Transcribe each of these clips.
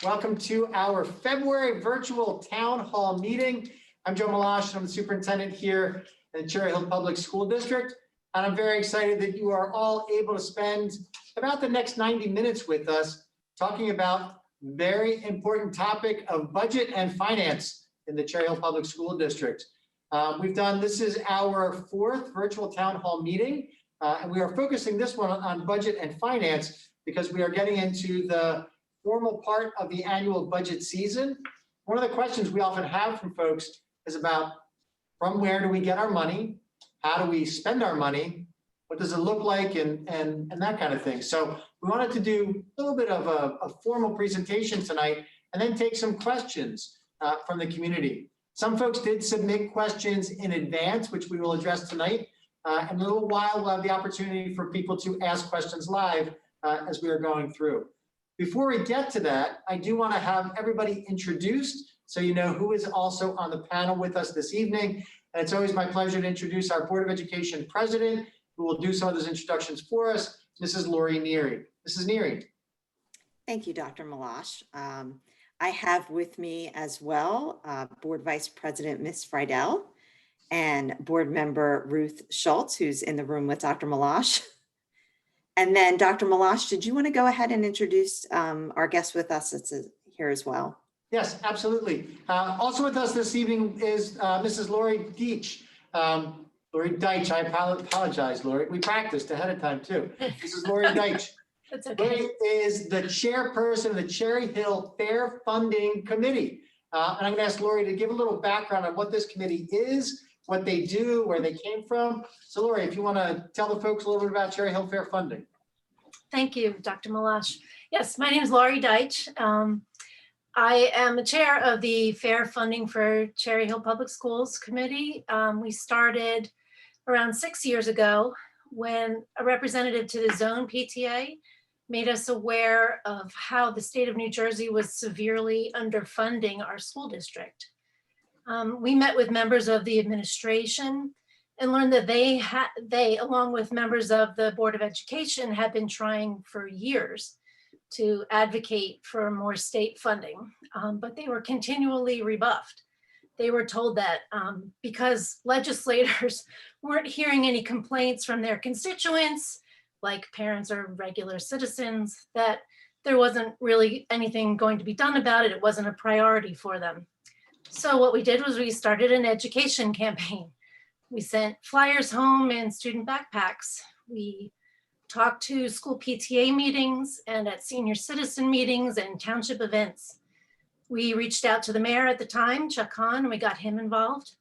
Welcome to our February virtual town hall meeting. I'm Joe Malash, I'm the superintendent here at Cherry Hill Public School District. And I'm very excited that you are all able to spend about the next 90 minutes with us talking about very important topic of budget and finance in the Cherry Hill Public School District. This is our fourth virtual town hall meeting, and we are focusing this one on budget and finance because we are getting into the formal part of the annual budget season. One of the questions we often have from folks is about from where do we get our money? How do we spend our money? What does it look like and that kind of thing. So we wanted to do a little bit of a formal presentation tonight and then take some questions from the community. Some folks did submit questions in advance, which we will address tonight. In a little while, we'll have the opportunity for people to ask questions live as we are going through. Before we get to that, I do want to have everybody introduced so you know who is also on the panel with us this evening. And it's always my pleasure to introduce our Board of Education President, who will do some of those introductions for us, Mrs. Lori Neary. Mrs. Neary. Thank you, Dr. Malash. I have with me as well Board Vice President Ms. Friedel and Board Member Ruth Schultz, who's in the room with Dr. Malash. And then Dr. Malash, did you want to go ahead and introduce our guest with us that's here as well? Yes, absolutely. Also with us this evening is Mrs. Lori Deitch. Lori Deitch, I apologize, Lori. We practiced ahead of time too. Mrs. Lori Deitch. That's okay. Lori is the chairperson of the Cherry Hill Fair Funding Committee. And I'm going to ask Lori to give a little background on what this committee is, what they do, where they came from. So Lori, if you want to tell the folks a little bit about Cherry Hill Fair Funding. Thank you, Dr. Malash. Yes, my name is Lori Deitch. I am the chair of the Fair Funding for Cherry Hill Public Schools Committee. We started around 6 years ago when a representative to the zone PTA made us aware of how the state of New Jersey was severely underfunding our school district. We met with members of the administration and learned that they, along with members of the Board of Education, had been trying for years to advocate for more state funding, but they were continually rebuffed. They were told that because legislators weren't hearing any complaints from their constituents, like parents or regular citizens, that there wasn't really anything going to be done about it. It wasn't a priority for them. So what we did was we started an education campaign. We sent flyers home in student backpacks. We talked to school PTA meetings and at senior citizen meetings and township events. We reached out to the mayor at the time, Chuck Hahn, and we got him involved.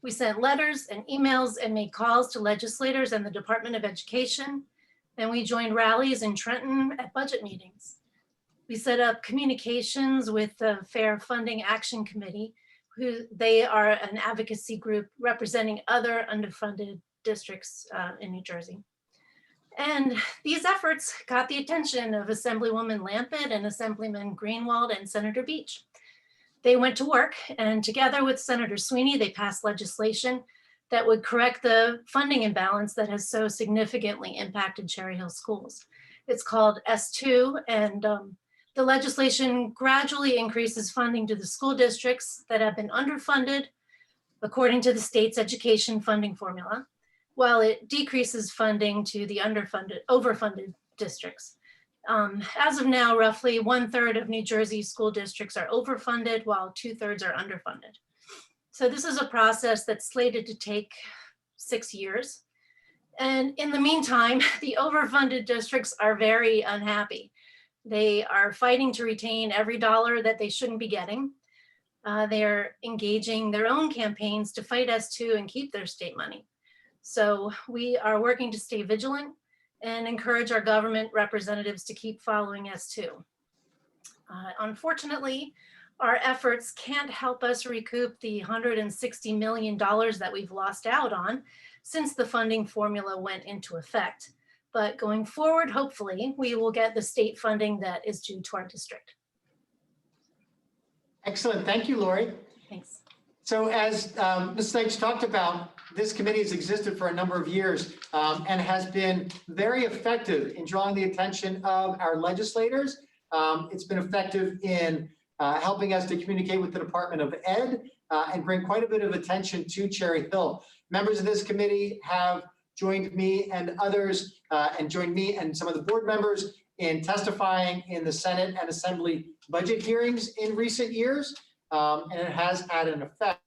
We sent letters and emails and made calls to legislators and the Department of Education. And we joined rallies in Trenton at budget meetings. We set up communications with the Fair Funding Action Committee, they are an advocacy group representing other underfunded districts in New Jersey. And these efforts got the attention of Assemblywoman Lampett and Assemblyman Greenwald and Senator Beach. They went to work, and together with Senator Sweeney, they passed legislation that would correct the funding imbalance that has so significantly impacted Cherry Hill schools. It's called S2, and the legislation gradually increases funding to the school districts that have been underfunded according to the state's education funding formula, while it decreases funding to the overfunded districts. As of now, roughly 1/3 of New Jersey school districts are overfunded while 2/3 are underfunded. So this is a process that's slated to take 6 years. And in the meantime, the overfunded districts are very unhappy. They are fighting to retain every dollar that they shouldn't be getting. They're engaging their own campaigns to fight S2 and keep their state money. So we are working to stay vigilant and encourage our government representatives to keep following S2. Unfortunately, our efforts can't help us recoup the $160 million that we've lost out on since the funding formula went into effect. But going forward, hopefully, we will get the state funding that is due to our district. Excellent. Thank you, Lori. Thanks. So as Ms. Deitch talked about, this committee has existed for a number of years and has been very effective in drawing the attention of our legislators It's been effective in helping us to communicate with the Department of Ed and bring quite a bit of attention to Cherry Hill. Members of this committee have joined me and others joined me and some of the board members in testifying in the Senate and Assembly budget hearings in recent years. And it has had an effect,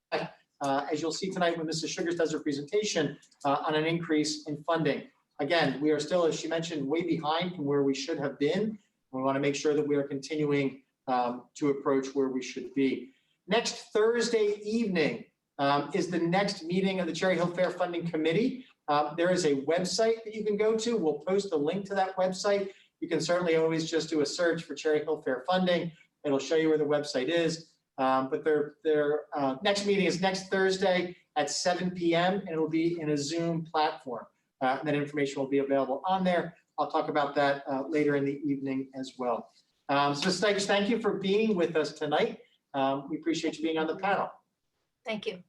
as you'll see tonight when Mrs. Sugars does her presentation, on an increase in funding. Again, we are still, as she mentioned, way behind from where we should have been. We want to make sure that we are continuing to approach where we should be. Next Thursday evening is the next meeting of the Cherry Hill Fair Funding Committee. There is a website that you can go to. We'll post a link to that website. You can certainly always just do a search for Cherry Hill Fair Funding. It'll show you where the website is. But their next meeting is next Thursday at 7 p.m. and it'll be in a Zoom platform. And that information will be available on there. I'll talk about that later in the evening as well. So Stikes, thank you for being with us tonight. We appreciate you being on the panel. Thank you.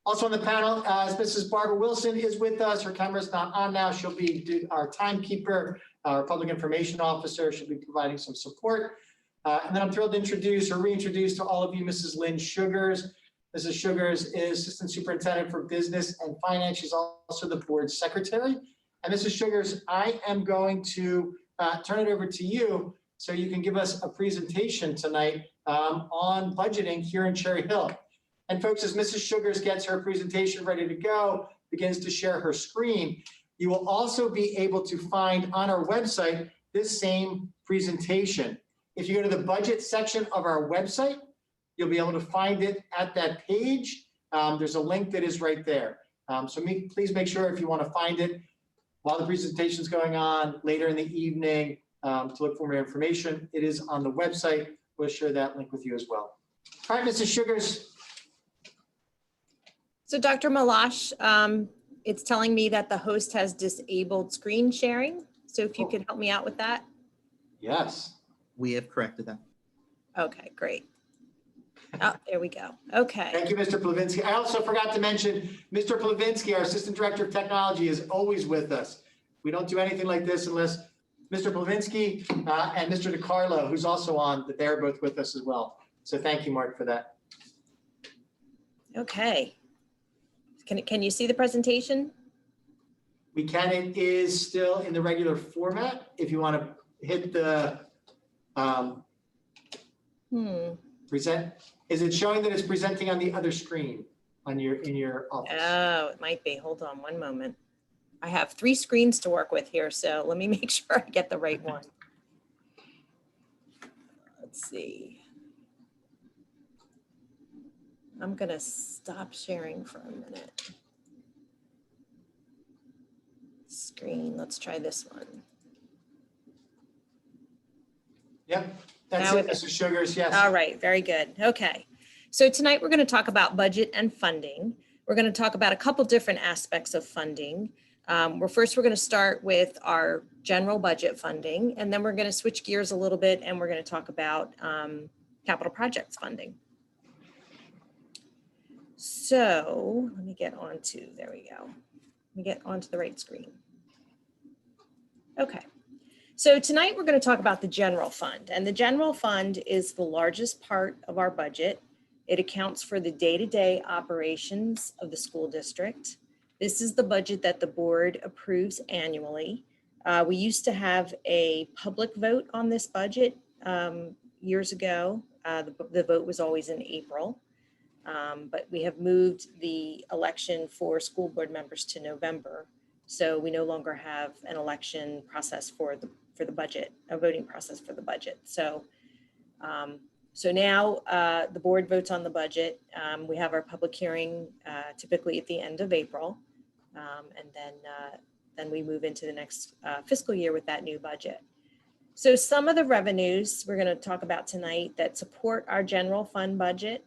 Also on the panel, Mrs. Barbara Wilson is with us. Her camera's not on now. She'll be our timekeeper, our public information officer. She'll be providing some support. And then I'm thrilled to introduce or reintroduce to all of you Mrs. Lynn Sugars. Mrs. Sugars is Assistant Superintendent for Business and Finance. She's also the board secretary. And Mrs. Sugars, I am going to turn it over to you so you can give us a presentation tonight on budgeting here in Cherry Hill. And folks, as Mrs. Sugars gets her presentation ready to go, begins to share her screen, you will also be able to find on our website this same presentation. If you go to the budget section of our website, you'll be able to find it at that page. There's a link that is right there. So please make sure if you want to find it while the presentation is going on later in the evening to look for more information. It is on the website. We'll share that link with you as well. All right, Mrs. Sugars. So Dr. Malash, it's telling me that the host has disabled screen sharing. So if you could help me out with that. Yes. We have corrected that. Okay, great. Oh, there we go. Okay. Thank you, Mr. Plavinsky. I also forgot to mention, Mr. Plavinsky, our Assistant Director of Technology, is always with us. We don't do anything like this unless Mr. Plavinsky and Mr. DiCarlo, who's also on, that they're both with us as well. So thank you, Mark, for that. Okay. Can you see the presentation? We can. It is still in the regular format. If you want to hit the present, is it showing that it's presenting on the other screen on in your office? Oh, it might be. Hold on one moment. I have 3 screens to work with here, so let me make sure I get the right one. Let's see. I'm gonna stop sharing for a minute. Screen, let's try this one. Yep, that's Now it, Mr. Sugars, yes. All right, very good. Okay. So tonight we're going to talk about budget and funding. We're going to talk about a couple different aspects of funding. We're going to start with our general budget funding, and then we're going to switch gears a little bit and we're going to talk about capital projects funding. So let me get on to, there we go. Let me get onto the right screen. Okay. So tonight we're going to talk about the general fund, and the general fund is the largest part of our budget. It accounts for the day-to-day operations of the school district. This is the budget that the board approves annually. We used to have a public vote on this budget years ago. The vote was always in April, but we have moved the election for school board members to November. So we no longer have an election process for the budget, a voting process for the budget. So, so now the board votes on the budget. We have our public hearing typically at the end of April, and then we move into the next fiscal year with that new budget. So some of the revenues we're going to talk about tonight that support our general fund budget.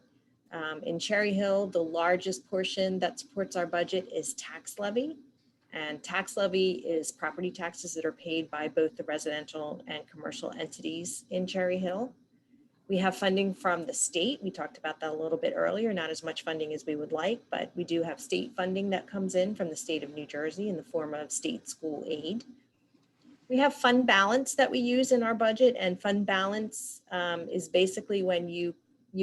In Cherry Hill, the largest portion that supports our budget is tax levy. And tax levy is property taxes that are paid by both the residential and commercial entities in Cherry Hill. We have funding from the state. We talked about that a little bit earlier, not as much funding as we would like, but we do have state funding that comes in from the state of New Jersey in the form of state school aid. We have fund balance that we use in our budget, and fund balance is basically when you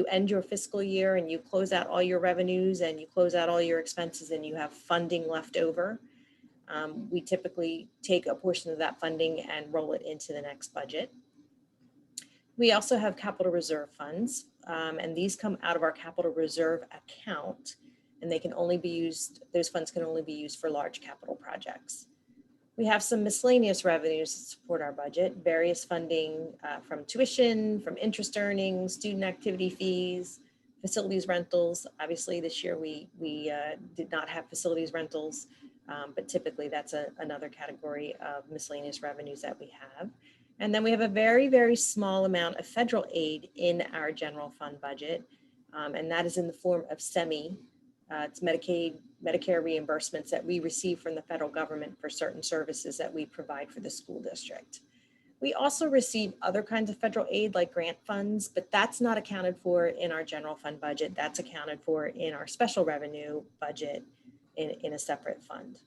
end your fiscal year and you close out all your revenues and you close out all your expenses and you have funding left over. We typically take a portion of that funding and roll it into the next budget. We also have capital reserve funds, and these come out of our capital reserve account, and they can only be used, those funds can only be used for large capital projects. We have some miscellaneous revenues to support our budget, various funding from tuition, from interest earnings, student activity fees, facilities rentals. Obviously this year we did not have facilities rentals, but typically that's another category of miscellaneous revenues that we have. And then we have a very, very small amount of federal aid in our general fund budget, and that is in the form of SEMI. It's Medicaid, Medicare reimbursements that we receive from the federal government for certain services that we provide for the school district. We also receive other kinds of federal aid like grant funds, but that's not accounted for in our general fund budget. That's accounted for in our special revenue budget in a separate fund.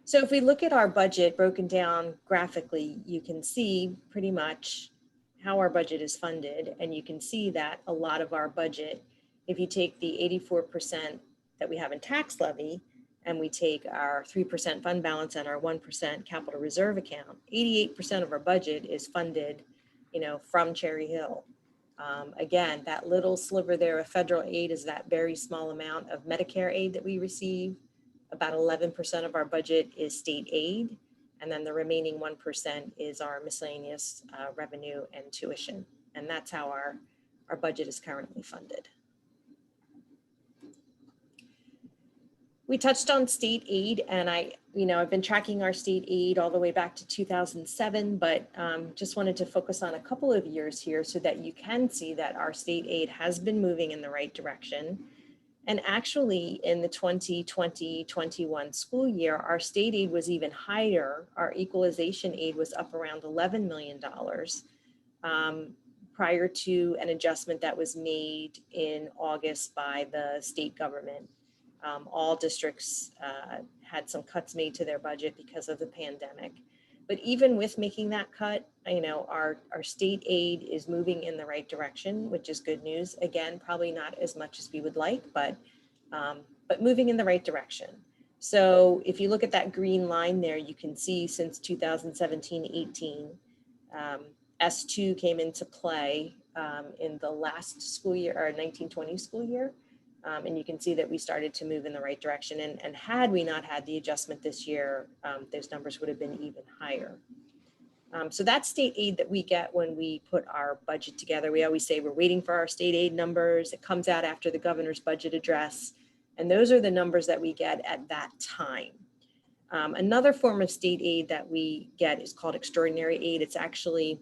So if we look at our budget broken down graphically, you can see pretty much how our budget is funded. And you can see that a lot of our budget, if you take the 84% that we have in tax levy, and we take our 3% fund balance and our 1% capital reserve account, 88% of our budget is funded, from Cherry Hill. Again, that little sliver there of federal aid is that very small amount of Medicare aid that we receive. About 11% of our budget is state aid, and then the remaining 1% is our miscellaneous revenue and tuition. And that's how our budget is currently funded. We touched on state aid, and I've been tracking our state aid all the way back to 2007, but just wanted to focus on a couple of years here so that you can see that our state aid has been moving in the right direction. And actually in the 2020-21 school year, our state aid was even higher. Our equalization aid was up around $11 million prior to an adjustment that was made in August by the state government. All districts had some cuts made to their budget because of the pandemic. But even with making that cut, our state aid is moving in the right direction, which is good news. Again, probably not as much as we would like, but moving in the right direction. So if you look at that green line there, you can see since 2017-18, S2 came into play in the last school year, or 1920 school year. And you can see that we started to move in the right direction. And had we not had the adjustment this year, those numbers would have been even higher. So that's state aid that we get when we put our budget together. We always say we're waiting for our state aid numbers. It comes out after the governor's budget address. And those are the numbers that we get at that time. Another form of state aid that we get is called extraordinary aid. It's actually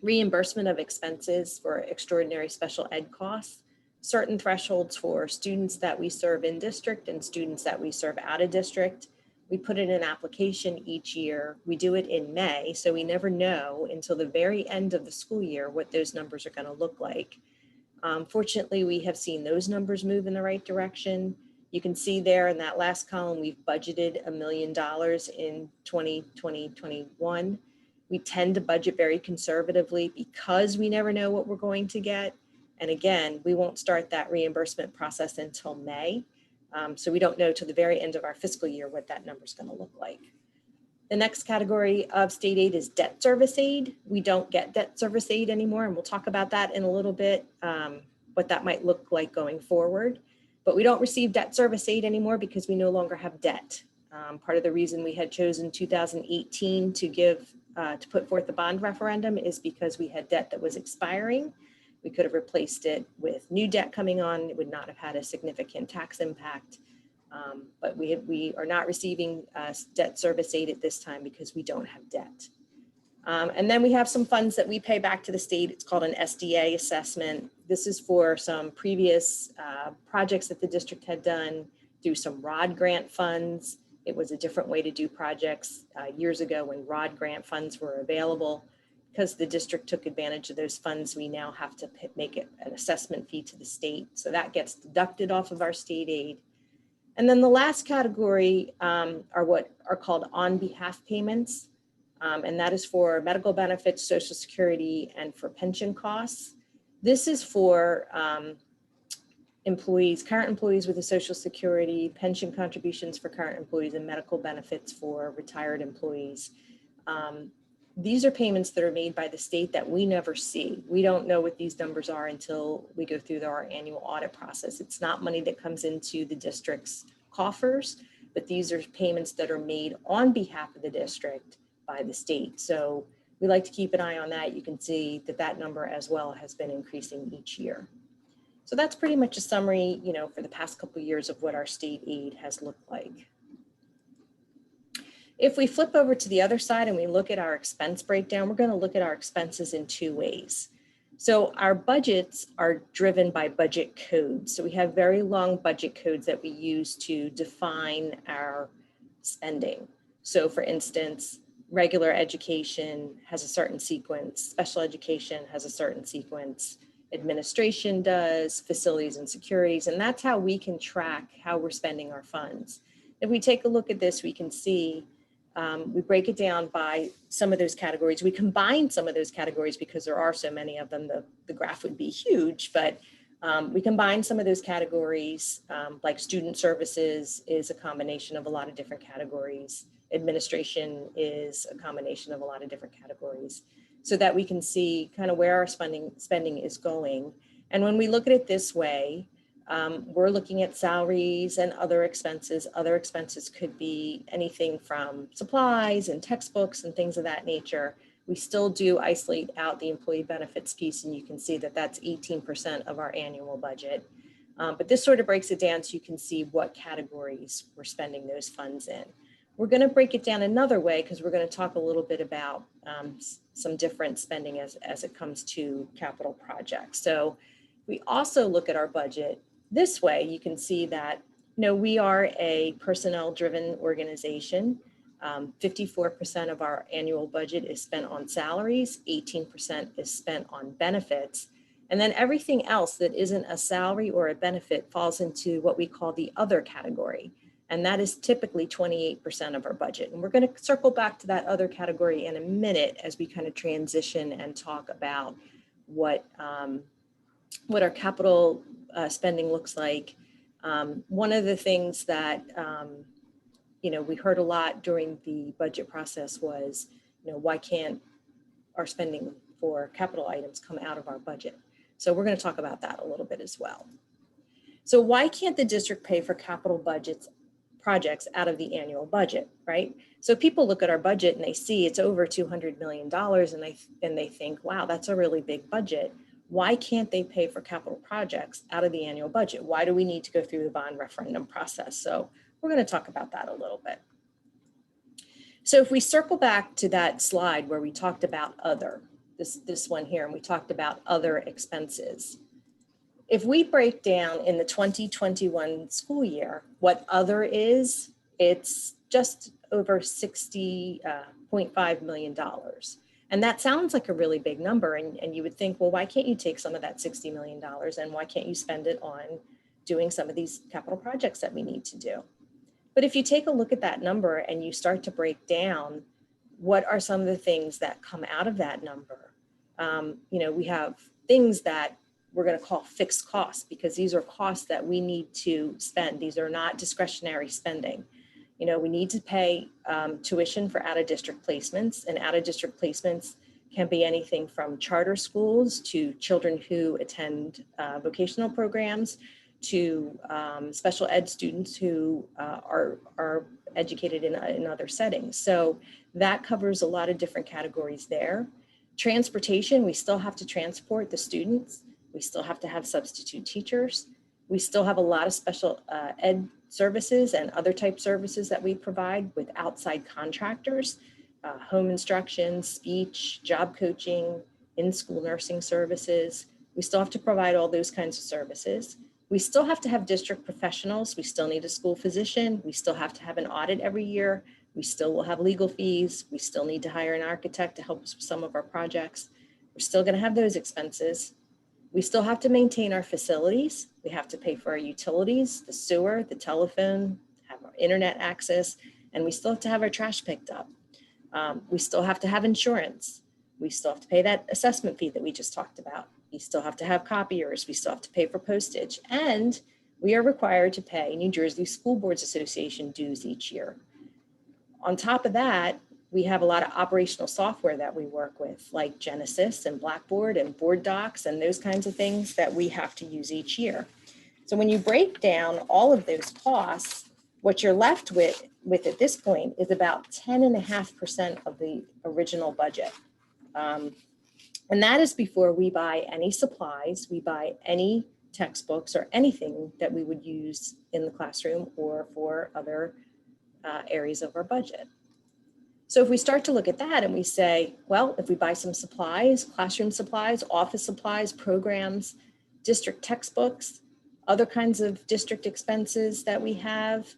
reimbursement of expenses for extraordinary special ed costs. Certain thresholds for students that we serve in district and students that we serve out of district. We put in an application each year. We do it in May, so we never know until the very end of the school year what those numbers are going to look like. Fortunately, we have seen those numbers move in the right direction. You can see there in that last column, we've budgeted $1 million in 2020-21. We tend to budget very conservatively because we never know what we're going to get. And again, we won't start that reimbursement process until May. So we don't know till the very end of our fiscal year what that number is going to look like. The next category of state aid is debt service aid. We don't get debt service aid anymore, and we'll talk about that in a little bit, what that might look like going forward. But we don't receive debt service aid anymore because we no longer have debt. Part of the reason we had chosen 2018 to put forth the bond referendum is because we had debt that was expiring. We could have replaced it with new debt coming on. It would not have had a significant tax impact. But we are not receiving debt service aid at this time because we don't have debt. And then we have some funds that we pay back to the state. It's called an Sda Assessment. This is for some previous projects that the district had done through some ROD grant funds. It was a different way to do projects years ago when ROD grant funds were available. Because the district took advantage of those funds, we now have to make it an assessment fee to the state. So that gets deducted off of our state aid. And then the last category are what are called on behalf payments. And that is for medical benefits, Social Security, and for pension costs. This is for employees, current employees with a Social Security, pension contributions for current employees, and medical benefits for retired employees. These are payments that are made by the state that we never see. We don't know what these numbers are until we go through our annual audit process. It's not money that comes into the district's coffers, but these are payments that are made on behalf of the district by the state. So we like to keep an eye on that. You can see that that number as well has been increasing each year. So that's pretty much a summary, for the past couple of years of what our state aid has looked like. If we flip over to the other side and we look at our expense breakdown, we're going to look at our expenses in two ways. So our budgets are driven by budget codes. So we have very long budget codes that we use to define our spending. So for instance, regular education has a certain sequence, special education has a certain sequence, administration does, facilities and securities, and that's how we can track how we're spending our funds. If we take a look at this, we can see we break it down by some of those categories. We combine some of those categories because there are so many of them, the graph would be huge, but we combine some of those categories, like student services is a combination of a lot of different categories. Administration is a combination of a lot of different categories, so that we can see kind of where our spending is going. And when we look at it this way, we're looking at salaries and other expenses. Other expenses could be anything from supplies and textbooks and things of that nature. We still do isolate out the employee benefits piece, and you can see that that's 18% of our annual budget. But this sort of breaks it down so you can see what categories we're spending those funds in. We're going to break it down another way because we're going to talk a little bit about some different spending as it comes to capital projects. So we also look at our budget this way. You can see that, we are a personnel-driven organization. 54% of our annual budget is spent on salaries, 18% is spent on benefits, and then everything else that isn't a salary or a benefit falls into what we call the other category. And that is typically 28% of our budget. And we're going to circle back to that other category in a minute as we kind of transition and talk about what our capital spending looks like. One of the things that, we heard a lot during the budget process was, why can't our spending for capital items come out of our budget? So we're going to talk about that a little bit as well. So why can't the district pay for capital projects out of the annual budget, right? So people look at our budget and they see it's over $200 million and they think, wow, that's a really big budget. Why can't they pay for capital projects out of the annual budget? Why do we need to go through the bond referendum process? So we're going to talk about that a little bit. So if we circle back to that slide where we talked about other, this one here, and we talked about other expenses. If we break down in the 2021 school year, what other is, it's just over $60.5 million. And that sounds like a really big number. And you would think, well, why can't you take some of that $60 million and why can't you spend it on doing some of these capital projects that we need to do? But if you take a look at that number and you start to break down what are some of the things that come out of that number, we have things that we're going to call fixed costs because these are costs that we need to spend. These are not discretionary spending. We need to pay tuition for out-of-district placements, and out-of-district placements can be anything from charter schools to children who attend vocational programs to special ed students who are educated in other settings. So that covers a lot of different categories there. Transportation, we still have to transport the students. We still have to have substitute teachers. We still have a lot of special ed services and other type services that we provide with outside contractors, home instruction, speech, job coaching, in-school nursing services. We still have to provide all those kinds of services. We still have to have district professionals. We still need a school physician. We still have to have an audit every year. We still will have legal fees. We still need to hire an architect to help us with some of our projects. We're still going to have those expenses. We still have to maintain our facilities. We have to pay for our utilities, the sewer, the telephone, have our internet access, and we still have to have our trash picked up. We still have to have insurance. We still have to pay that assessment fee that we just talked about. We still have to have copiers. We still have to pay for postage. And we are required to pay New Jersey School Boards Association dues each year. On top of that, we have a lot of operational software that we work with, like Genesis and Blackboard and Board Docs and those kinds of things that we have to use each year. So when you break down all of those costs, what you're left with at this point is about 10.5% of the original budget. And that is before we buy any supplies, we buy any textbooks or anything that we would use in the classroom or for other areas of our budget. So if we start to look at that and we say, well, if we buy some supplies, classroom supplies, office supplies, programs, district textbooks, other kinds of district expenses that we have,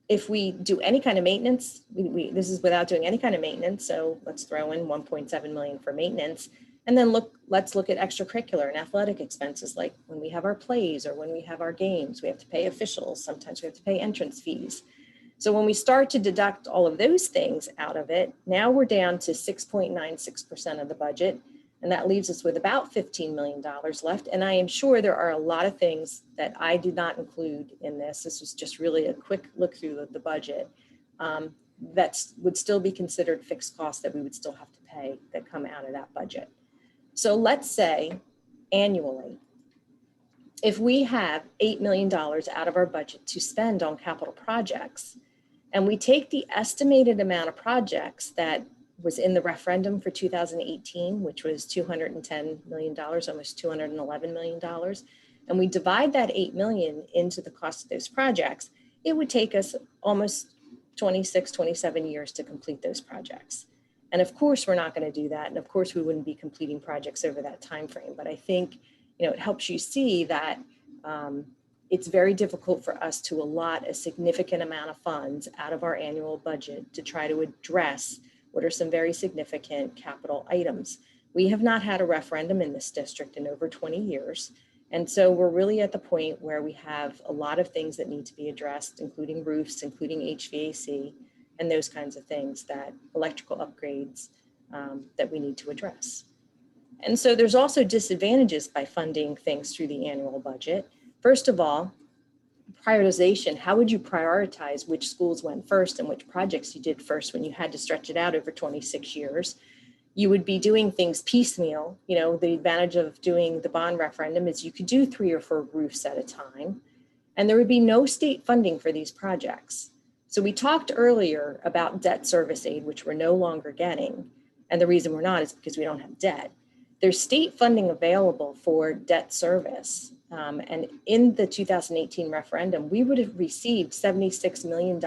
if we do any kind of maintenance, this is without doing any kind of maintenance. So let's throw in 1.7 million for maintenance. And then let's look at extracurricular and athletic expenses, like when we have our plays or when we have our games, we have to pay officials. Sometimes we have to pay entrance fees. So when we start to deduct all of those things out of it, now we're down to 6.96% of the budget. And that leaves us with about $15 million left. And I am sure there are a lot of things that I did not include in this. This was just really a quick look through the budget that would still be considered fixed costs that we would still have to pay that come out of that budget. So let's say annually, if we have $8 million out of our budget to spend on capital projects, and we take the estimated amount of projects that was in the referendum for 2018, which was $210 million, almost $211 million, and we divide that 8 million into the cost of those projects, it would take us almost 26, 27 years to complete those projects. And of course, we're not going to do that. And of course, we wouldn't be completing projects over that time frame. But I think, it helps you see that it's very difficult for us to allot a significant amount of funds out of our annual budget to try to address what are some very significant capital items. We have not had a referendum in this district in over 20 years. And so we're really at the point where we have a lot of things that need to be addressed, including roofs, including HVAC, and those kinds of things, that electrical upgrades that we need to address. And so there's also disadvantages by funding things through the annual budget. First of all, prioritization. How would you prioritize which schools went first and which projects you did first when you had to stretch it out over 26 years? You would be doing things piecemeal. The advantage of doing the bond referendum is you could do 3 or 4 roofs at a time, and there would be no state funding for these projects. So we talked earlier about debt service aid, which we're no longer getting. And the reason we're not is because we don't have debt. There's state funding available for debt service. And in the 2018 referendum, we would have received $76 million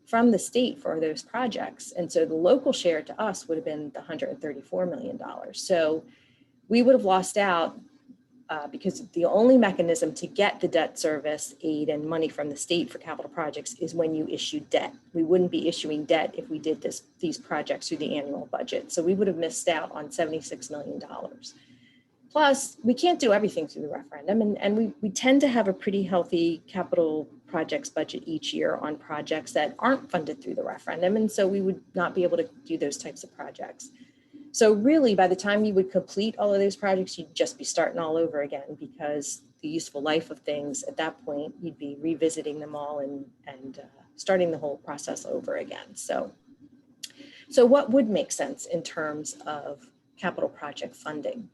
from the state for those projects. And so the local share to us would have been the $134 million. So we would have lost out because the only mechanism to get the debt service aid and money from the state for capital projects is when you issue debt. We wouldn't be issuing debt if we did these projects through the annual budget. So we would have missed out on $76 million. Plus, we can't do everything through the referendum, and we tend to have a pretty healthy capital projects budget each year on projects that aren't funded through the referendum, and so we would not be able to do those types of projects. So really, by the time you would complete all of those projects, you'd just be starting all over again, because the useful life of things at that point, you'd be revisiting them all and starting the whole process over again. So what would make sense in terms of capital project funding?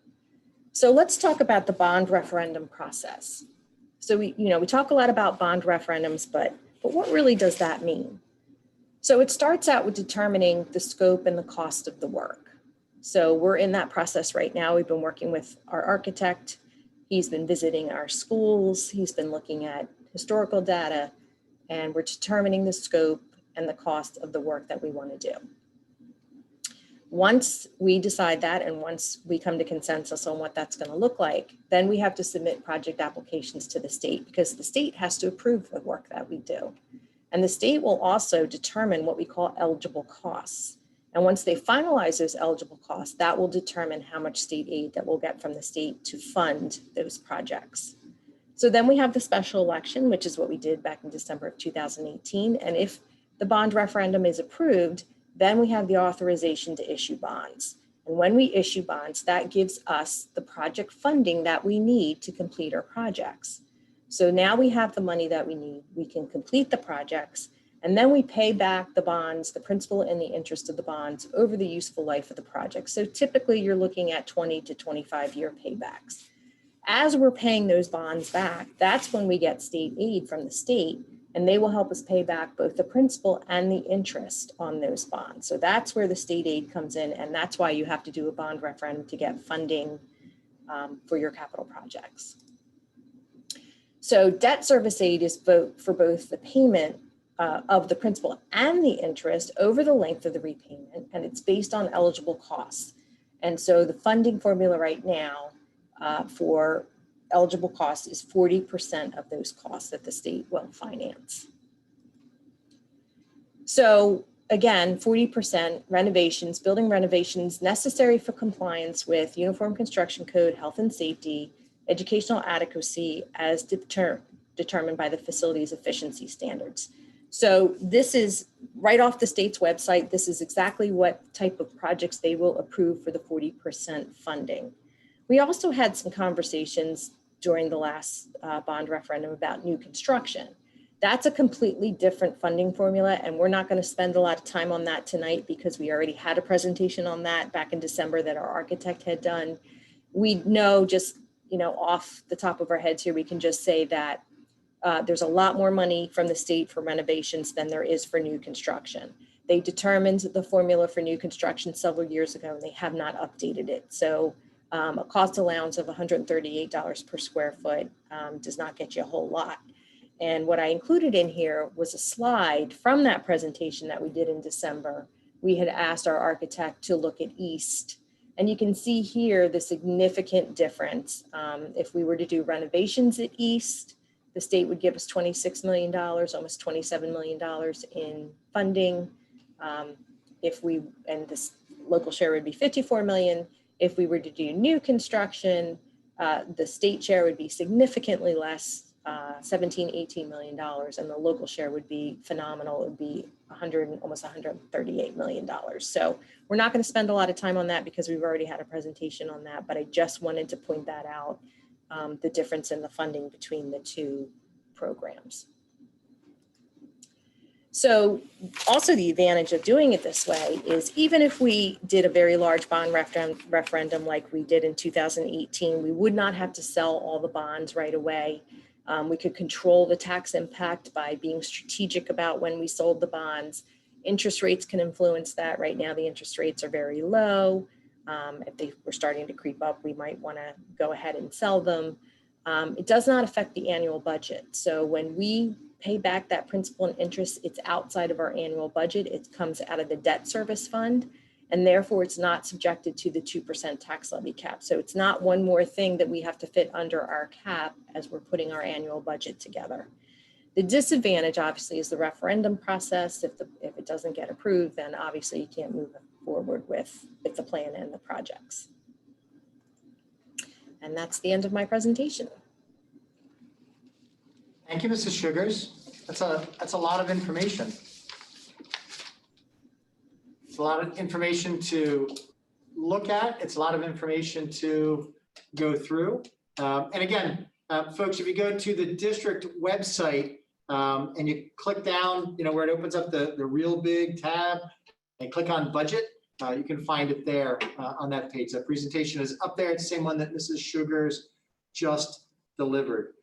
So let's talk about the bond referendum process. So we talk a lot about bond referendums, but what really does that mean? So it starts out with determining the scope and the cost of the work. So we're in that process right now. We've been working with our architect. He's been visiting our schools. He's been looking at historical data, and we're determining the scope and the cost of the work that we want to do. Once we decide that, and once we come to consensus on what that's going to look like, then we have to submit project applications to the state, because the state has to approve the work that we do. And the state will also determine what we call eligible costs. And once they finalize those eligible costs, that will determine how much state aid that we'll get from the state to fund those projects. So then we have the special election, which is what we did back in December of 2018. And if the bond referendum is approved, then we have the authorization to issue bonds. And when we issue bonds, that gives us the project funding that we need to complete our projects. So now we have the money that we need. We can complete the projects, and then we pay back the bonds, the principal and the interest of the bonds over the useful life of the project. So typically you're looking at 20 to 25-year paybacks. As we're paying those bonds back, that's when we get state aid from the state, and they will help us pay back both the principal and the interest on those bonds. So that's where the state aid comes in, and that's why you have to do a bond referendum to get funding for your capital projects. So debt service aid is for both the payment of the principal and the interest over the length of the repayment, and it's based on eligible costs. And so the funding formula right now for eligible costs is 40% of those costs that the state will finance. So again, 40% renovations, building renovations necessary for compliance with Uniform Construction Code, health and safety, educational adequacy as determined by the facilities efficiency standards. So this is right off the state's website. This is exactly what type of projects they will approve for the 40% funding. We also had some conversations during the last bond referendum about new construction. That's a completely different funding formula, and we're not going to spend a lot of time on that tonight because we already had a presentation on that back in December that our architect had done. We know just, off the top of our heads here, we can just say that there's a lot more money from the state for renovations than there is for new construction. They determined the formula for new construction several years ago, and they have not updated it. So a cost allowance of $138 per square foot does not get you a whole lot. And what I included in here was a slide from that presentation that we did in December. We had asked our architect to look at East. And you can see here the significant difference. If we were to do renovations at East, the state would give us $26 million, almost $27 million in funding. And this local share would be $54 million. If we were to do new construction, the state share would be significantly less, $17, $18 million, and the local share would be phenomenal. It would be almost $138 million. So we're not going to spend a lot of time on that because we've already had a presentation on that, but I just wanted to point that out, the difference in the funding between the two programs. So also the advantage of doing it this way is even if we did a very large bond referendum like we did in 2018, we would not have to sell all the bonds right away. We could control the tax impact by being strategic about when we sold the bonds. Interest rates can influence that. Right now, the interest rates are very low. If they were starting to creep up, we might want to go ahead and sell them. It does not affect the annual budget. So when we pay back that principal and interest, it's outside of our annual budget. It comes out of the debt service fund, and therefore it's not subjected to the 2% tax levy cap. So it's not one more thing that we have to fit under our cap as we're putting our annual budget together. The disadvantage obviously is the referendum process. If it doesn't get approved, then obviously you can't move forward with the plan and the projects. And that's the end of my presentation. Thank you, Mrs. Sugars. That's a lot of information. It's a lot of information to look at. It's a lot of information to go through. And again, folks, if you go to the district website and you click down, where it opens up the real big tab and click on budget, you can find it there on that page. That presentation is up there. It's the same one that Mrs. Sugars just delivered.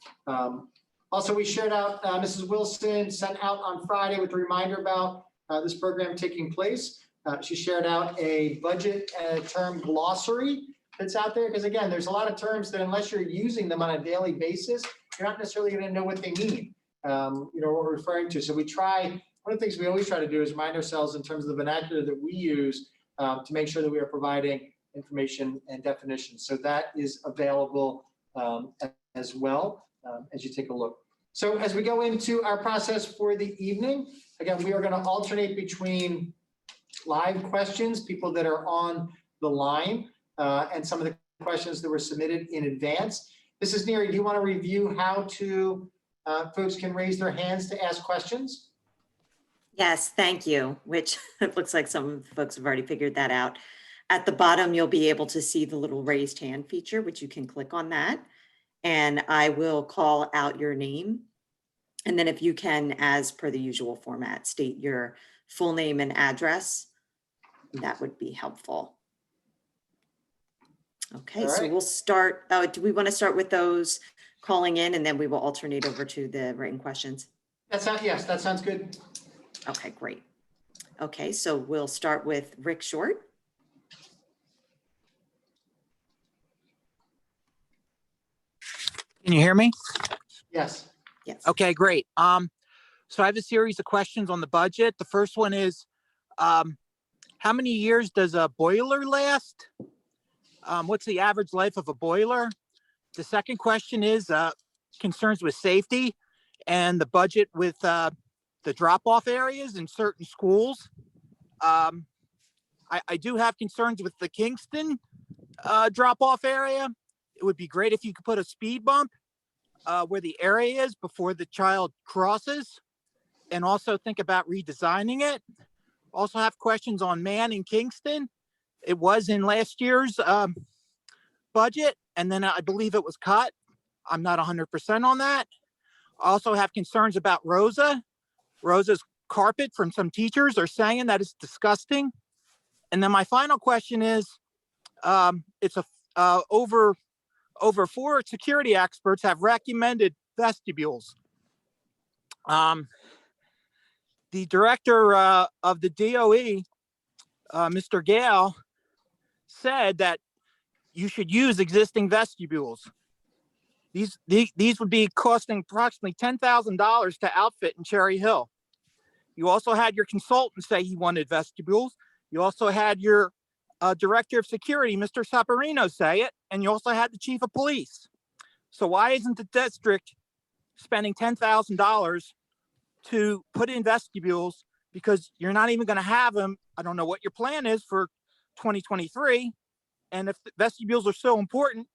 Also, we shared out, Mrs. Wilson sent out on Friday with a reminder about this program taking place. She shared out a budget term glossary that's out there, because again, there's a lot of terms that unless you're using them on a daily basis, you're not necessarily going to know what they mean, what we're referring to. So one of the things we always try to do is remind ourselves in terms of the vernacular that we use to make sure that we are providing information and definitions. So that is available as well as you take a look. So as we go into our process for the evening, again, we are going to alternate between live questions, people that are on the line, and some of the questions that were submitted in advance. Mrs. Neary, do you want to review how folks can raise their hands to ask questions? Yes, thank you, which it looks like some folks have already figured that out. At the bottom, you'll be able to see the little raised hand feature, which you can click on that. And I will call out your name. And then if you can, as per the usual format, state your full name and address, that would be helpful. Okay, All so right. we'll start. Do we want to start with those calling in, and then we will alternate over to the written questions? Yes, that sounds good. Okay, great. Okay, so we'll start with Rick Short. Can you hear me? Yes. Yes. Okay, great. So I have a series of questions on the budget. The first one is, how many years does a boiler last? What's the average life of a boiler? The second question is concerns with safety and the budget with the drop-off areas in certain schools. I do have concerns with the Kingston drop-off area. It would be great if you could put a speed bump where the area is before the child crosses, and also think about redesigning it. Also have questions on Man in Kingston. It was in last year's budget, and then I believe it was cut. I'm not 100% on that. I also have concerns about Rosa's carpet. From some teachers are saying that it's disgusting. And then my final question is, it's over 4 security experts have recommended vestibules. The director of the DOE, Mr. Gale, said that you should use existing vestibules. These would be costing approximately $10,000 to outfit in Cherry Hill. You also had your consultant say he wanted vestibules. You also had your director of security, Mr. Saporino, say it, and you also had the chief of police. So why isn't the district spending $10,000 to put in vestibules? Because you're not even going to have them. I don't know what your plan is for 2023. And if the vestibules are so important,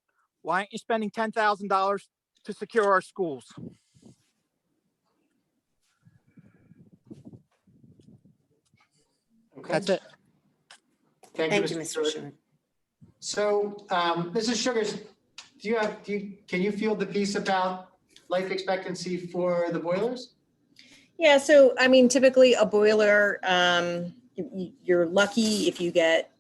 why aren't you spending $10,000 to secure our schools? Okay. That's it. Thank you, Mr. Short. So, Mrs. Sugars, can you field the piece about life expectancy for the boilers? Yeah, so I mean, typically a boiler, you're lucky if you get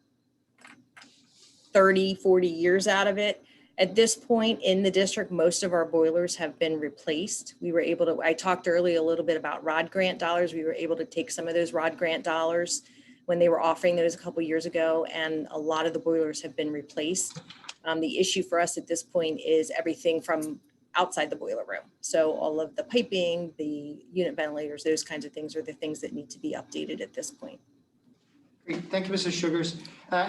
30, 40 years out of it. At this point in the district, most of our boilers have been replaced. We were able to, I talked earlier a little bit about ROD grant dollars. We were able to take some of those ROD grant dollars when they were offering those a couple years ago, and a lot of the boilers have been replaced. The issue for us at this point is everything from outside the boiler room. So all of the piping, the unit ventilators, those kinds of things are the things that need to be updated at this point. Great. Thank you, Mrs. Sugars.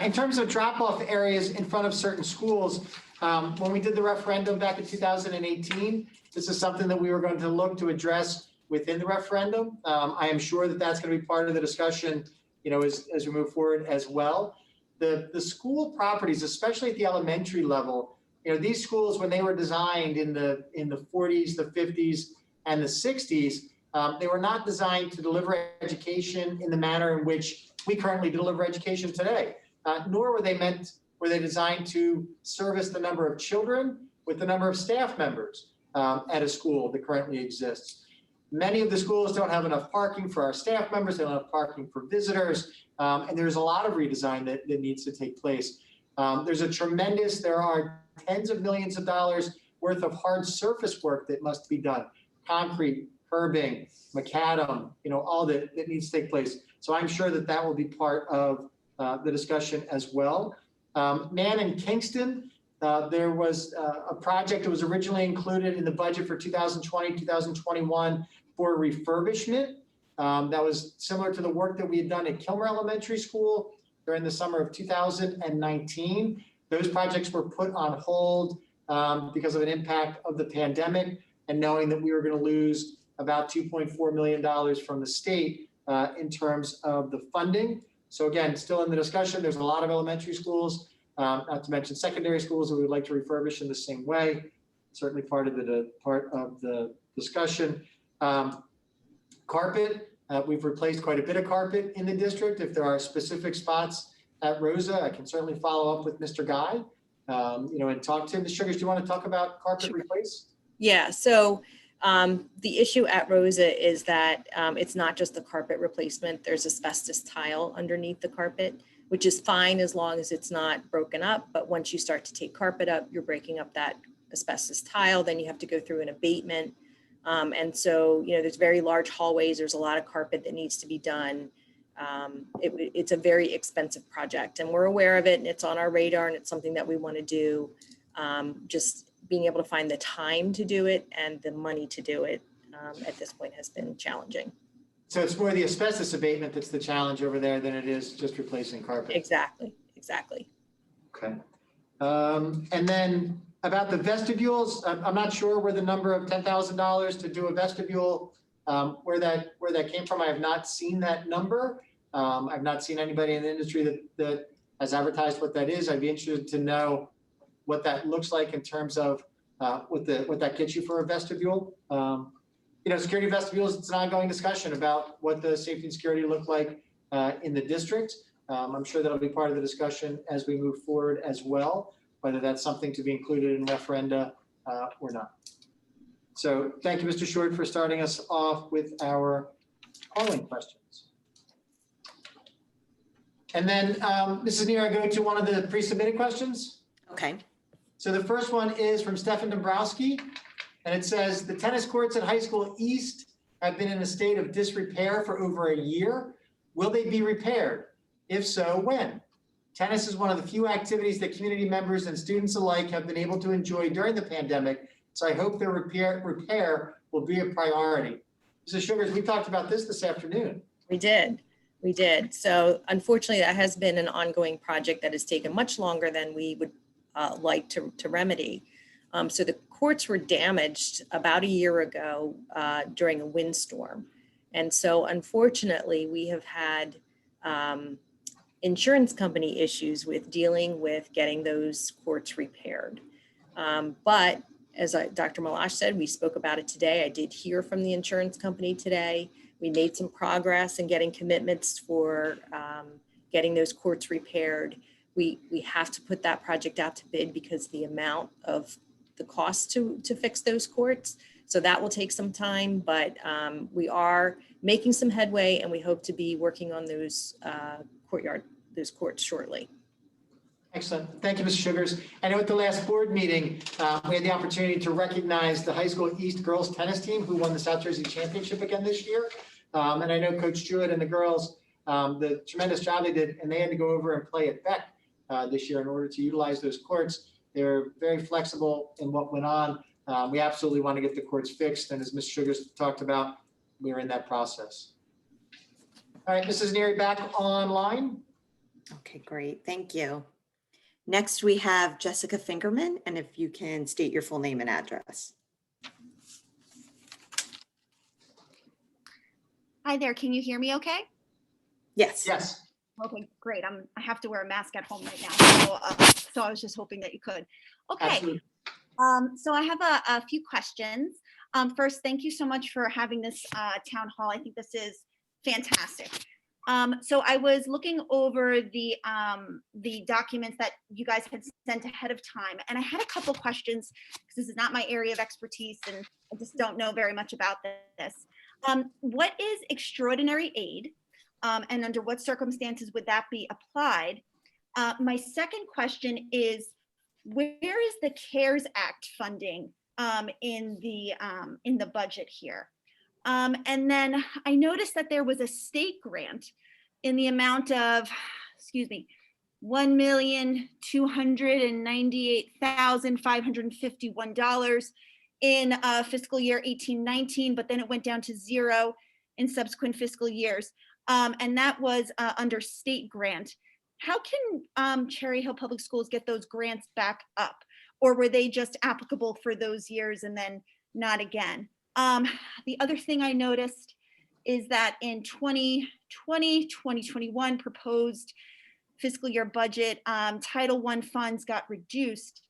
In terms of drop-off areas in front of certain schools, when we did the referendum back in 2018, this is something that we were going to look to address within the referendum. I am sure that that's going to be part of the discussion, as we move forward as well. The school properties, especially at the elementary level, these schools, when they were designed in the 40s, the 50s, and the 60s, they were not designed to deliver education in the manner in which we currently deliver education today, nor were they designed to service the number of children with the number of staff members at a school that currently exists. Many of the schools don't have enough parking for our staff members, they don't have parking for visitors, and there's a lot of redesign that needs to take place. There are tens of millions of dollars worth of hard surface work that must be done. Concrete, curbing, macadam, all that needs to take place. So I'm sure that will be part of the discussion as well. Man in Kingston, there was a project that was originally included in the budget for 2020, 2021 for refurbishment. That was similar to the work that we had done at Kilmer Elementary School during the summer of 2019. Those projects were put on hold because of an impact of the pandemic, and knowing that we were going to lose about $2.4 million from the state in terms of the funding. So again, still in the discussion, there's a lot of elementary schools, not to mention secondary schools that we would like to refurbish in the same way. Certainly part of the discussion. Carpet, we've replaced quite a bit of carpet in the district. If there are specific spots at Rosa, I can certainly follow up with Mr. Guy, and talk to him. Ms. Sugars, do you want to talk about carpet replace? Yeah, so the issue at Rosa is that it's not just the carpet replacement. There's asbestos tile underneath the carpet, which is fine as long as it's not broken up. But once you start to take carpet up, you're breaking up that asbestos tile. Then you have to go through an abatement. And so, there's very large hallways. There's a lot of carpet that needs to be done. It's a very expensive project, and we're aware of it, and it's on our radar, and it's something that we want to do. Just being able to find the time to do it and the money to do it at this point has been challenging. So it's more the asbestos abatement that's the challenge over there than it is just replacing carpet. Exactly. Okay. And then about the vestibules, I'm not sure where the number of $10,000 to do a vestibule, where that came from. I have not seen that number. I've not seen anybody in the industry that has advertised what that is. I'd be interested to know what that looks like in terms of what that gets you for a vestibule. Security vestibules, it's an ongoing discussion about what the safety and security look like in the district. I'm sure that'll be part of the discussion as we move forward as well, whether that's something to be included in referenda or not. So thank you, Mr. Short, for starting us off with our polling questions. And then, Mrs. Neer, I go to one of the pre-submitted questions. Okay. So the first one is from Stefan Dombrowski, and it says, the tennis courts at High School East have been in a state of disrepair for over a year. Will they be repaired? If so, when? Tennis is one of the few activities that community members and students alike have been able to enjoy during the pandemic, so I hope their repair will be a priority. Mrs. Sugars, we talked about this afternoon. We did. So unfortunately, that has been an ongoing project that has taken much longer than we would like to remedy. So the courts were damaged about a year ago during a windstorm. And so unfortunately, we have had insurance company issues with dealing with getting those courts repaired. But as Dr. Malash said, we spoke about it today. I did hear from the insurance company today. We made some progress in getting commitments for getting those courts repaired. We have to put that project out to bid because the amount of the cost to fix those courts. So that will take some time, but we are making some headway, and we hope to be working on those courts shortly. Excellent. Thank you, Mr. Sugars. I know at the last board meeting, we had the opportunity to recognize the High School East girls tennis team who won the South Jersey Championship again this year. And I know Coach Jewett and the girls, the tremendous job they did, and they had to go over and play at Beck this year in order to utilize those courts. They're very flexible in what went on. We absolutely want to get the courts fixed. And as Ms. Sugars talked about, we're in that process. All right, Mrs. Neary, back online. Okay, great. Thank you. Next, we have Jessica Finkerman, and if you can state your full name and address. Hi there, can you hear me okay? Yes. Yes. Okay, great. I have to wear a mask at home right now, so I was just hoping that you could. Okay, Absolutely. so I have a few questions. First, thank you so much for having this town hall. I think this is fantastic. So I was looking over the documents that you guys had sent ahead of time, and I had a couple questions because this is not my area of expertise, and I just don't know very much about this. What is extraordinary aid, and under what circumstances would that be applied? My second question is, where is the CARES Act funding in the budget here? And then I noticed that there was a state grant in the amount of, $1,298,551 in fiscal year 18-19, but then it went down to zero in subsequent fiscal years. And that was under state grant. How can Cherry Hill Public Schools get those grants back up? Or were they just applicable for those years and then not again? The other thing I noticed is that in 2020, 2021 proposed fiscal year budget, Title I funds got reduced.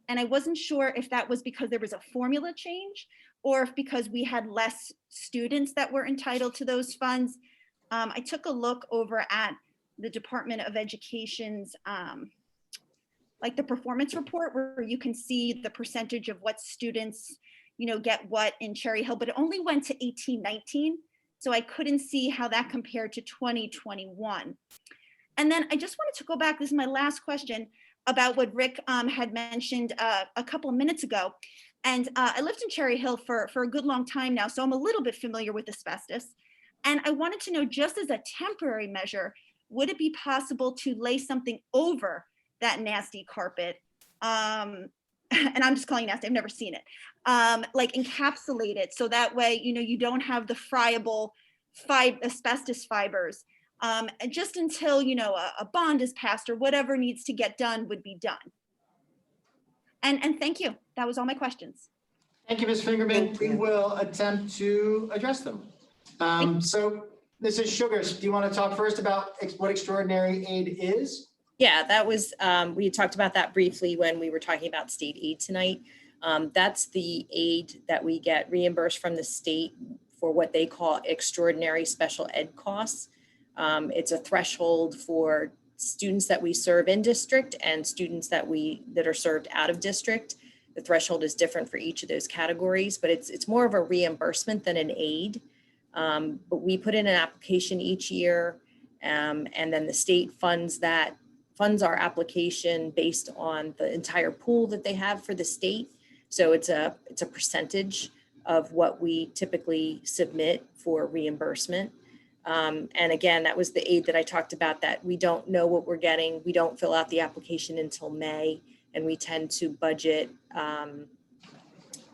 And I wasn't sure if that was because there was a formula change or if because we had less students that were entitled to those funds. I took a look over at the Department of Education's like the performance report, where you can see the percentage of what students, you know, get what in Cherry Hill, but it only went to 18-19. So I couldn't see how that compared to 2021. And then I just wanted to go back, this is my last question, about what Rick had mentioned a couple of minutes ago. And I lived in Cherry Hill for a good long time now, so I'm a little bit familiar with asbestos. And I wanted to know, just as a temporary measure, would it be possible to lay something over that nasty carpet? And I'm just calling it nasty, I've never seen it. Like encapsulate it, so that way, you know, you don't have the friable asbestos fibers. Just until, you know, a bond is passed or whatever needs to get done would be done. And thank you. That was all my questions. Thank you, Ms. Finkerman. Thank We you. will attempt to address them. So Mrs. Sugars, do you want to talk first about what extraordinary aid is? Yeah, that was, we talked about that briefly when we were talking about state aid tonight. That's the aid that we get reimbursed from the state for what they call extraordinary special ed costs. It's a threshold for students that we serve in district and students that are served out of district. The threshold is different for each of those categories, but it's more of a reimbursement than an aid. But we put in an application each year, and then the state funds our application based on the entire pool that they have for the state. So it's a percentage of what we typically submit for reimbursement. And again, that was the aid that I talked about, that we don't know what we're getting. We don't fill out the application until May, and we tend to budget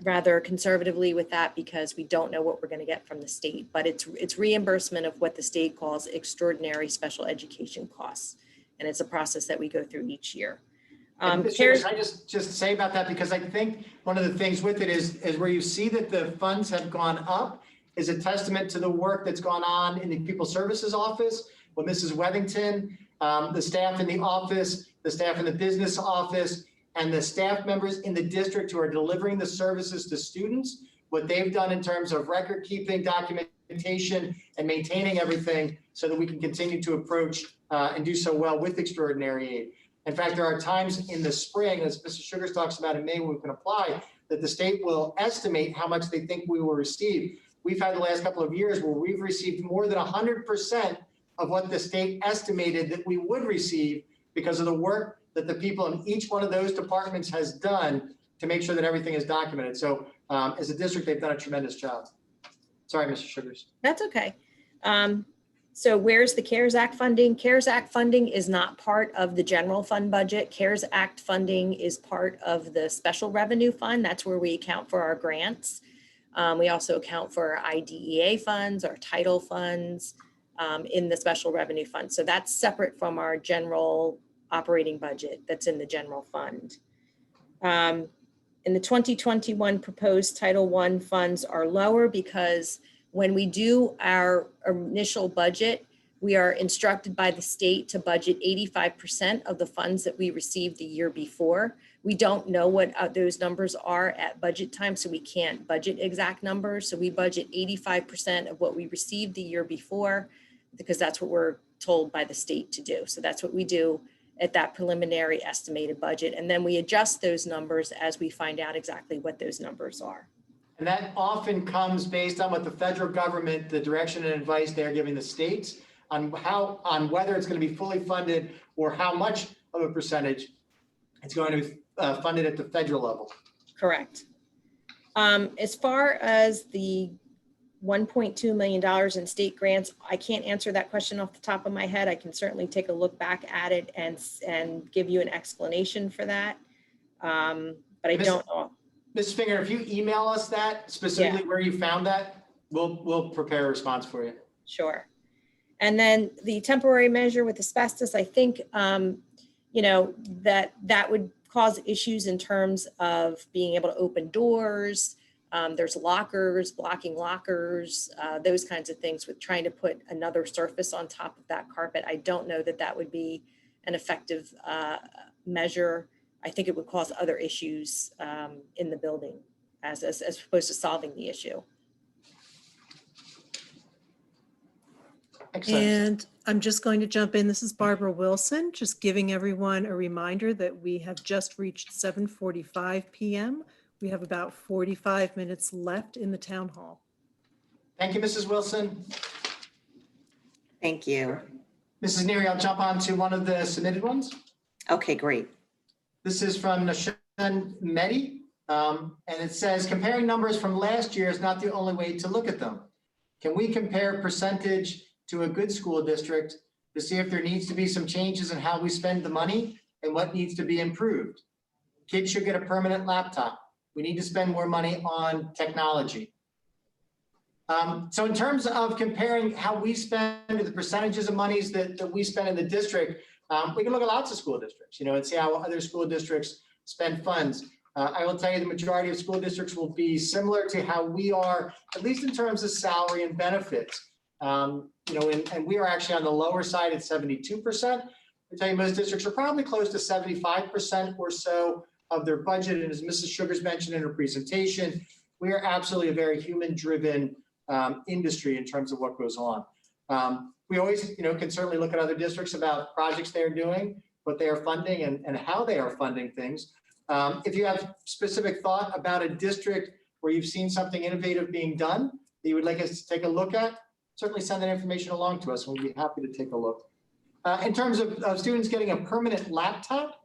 rather conservatively with that because we don't know what we're going to get from the state. But it's reimbursement of what the state calls extraordinary special education costs. And it's a process that we go through each year. Can I just say about that, because I think one of the things with it is where you see that the funds have gone up is a testament to the work that's gone on in the People Services Office with Mrs. Wethington, the staff in the office, the staff in the business office, and the staff members in the district who are delivering the services to students, what they've done in terms of record keeping, documentation, and maintaining everything so that we can continue to approach and do so well with extraordinary aid. In fact, there are times in the spring, as Mr. Sugars talks about in May, when we can apply, that the state will estimate how much they think we will receive. We've had the last couple of years where we've received more than 100% of what the state estimated that we would receive because of the work that the people in each one of those departments has done to make sure that everything is documented. So as a district, they've done a tremendous job. Sorry, Mr. Sugars. That's okay. So where's the CARES Act funding? CARES Act funding is not part of the general fund budget. CARES Act funding is part of the special revenue fund. That's where we account for our grants. We also account for our IDEA funds, our title funds in the special revenue fund. So that's separate from our general operating budget that's in the general fund. In the 2021 proposed Title I funds are lower because when we do our initial budget, we are instructed by the state to budget 85% of the funds that we received the year before. We don't know what those numbers are at budget time, so we can't budget exact numbers. So we budget 85% of what we received the year before because that's what we're told by the state to do. So that's what we do at that preliminary estimated budget. And then we adjust those numbers as we find out exactly what those numbers are. And that often comes based on what the federal government, the direction and advice they're giving the states on whether it's going to be fully funded or how much of a percentage it's going to be funded at the federal level. Correct. As far as the $1.2 million in state grants, I can't answer that question off the top of my head. I can certainly take a look back at it and give you an explanation for that. But I don't know. Ms. Finger, if you email us that specifically where you found that, we'll prepare a response for you. Sure. And then the temporary measure with asbestos, I think, you know, that would cause issues in terms of being able to open doors, There's lockers, blocking lockers, those kinds of things with trying to put another surface on top of that carpet. I don't know that that would be an effective measure. I think it would cause other issues in the building as opposed to solving the issue. Excellent. And I'm just going to jump in. This is Barbara Wilson, just giving everyone a reminder that we have just reached 7:45 p.m. We have about 45 minutes left in the town hall. Thank you, Mrs. Wilson. Thank you. Mrs. Neary, I'll jump on to one of the submitted ones. Okay, great. This is from Nashan Mehdi, and it says, comparing numbers from last year is not the only way to look at them. Can we compare percentage to a good school district to see if there needs to be some changes in how we spend the money and what needs to be improved? Kids should get a permanent laptop. We need to spend more money on technology. So in terms of comparing how we spend the percentages of monies that we spend in the district, we can look at lots of school districts, and see how other school districts spend funds. I will tell you the majority of school districts will be similar to how we are, at least in terms of salary and benefits. And we are actually on the lower side at 72%. I tell you most districts are probably close to 75% or so of their budget. And as Mrs. Sugars mentioned in her presentation, we are absolutely a very human-driven industry in terms of what goes on. We always, can certainly look at other districts about projects they're doing, what they are funding and how they are funding things. If you have specific thought about a district where you've seen something innovative being done that you would like us to take a look at, certainly send that information along to us. We'll be happy to take a look. In terms of students getting a permanent laptop,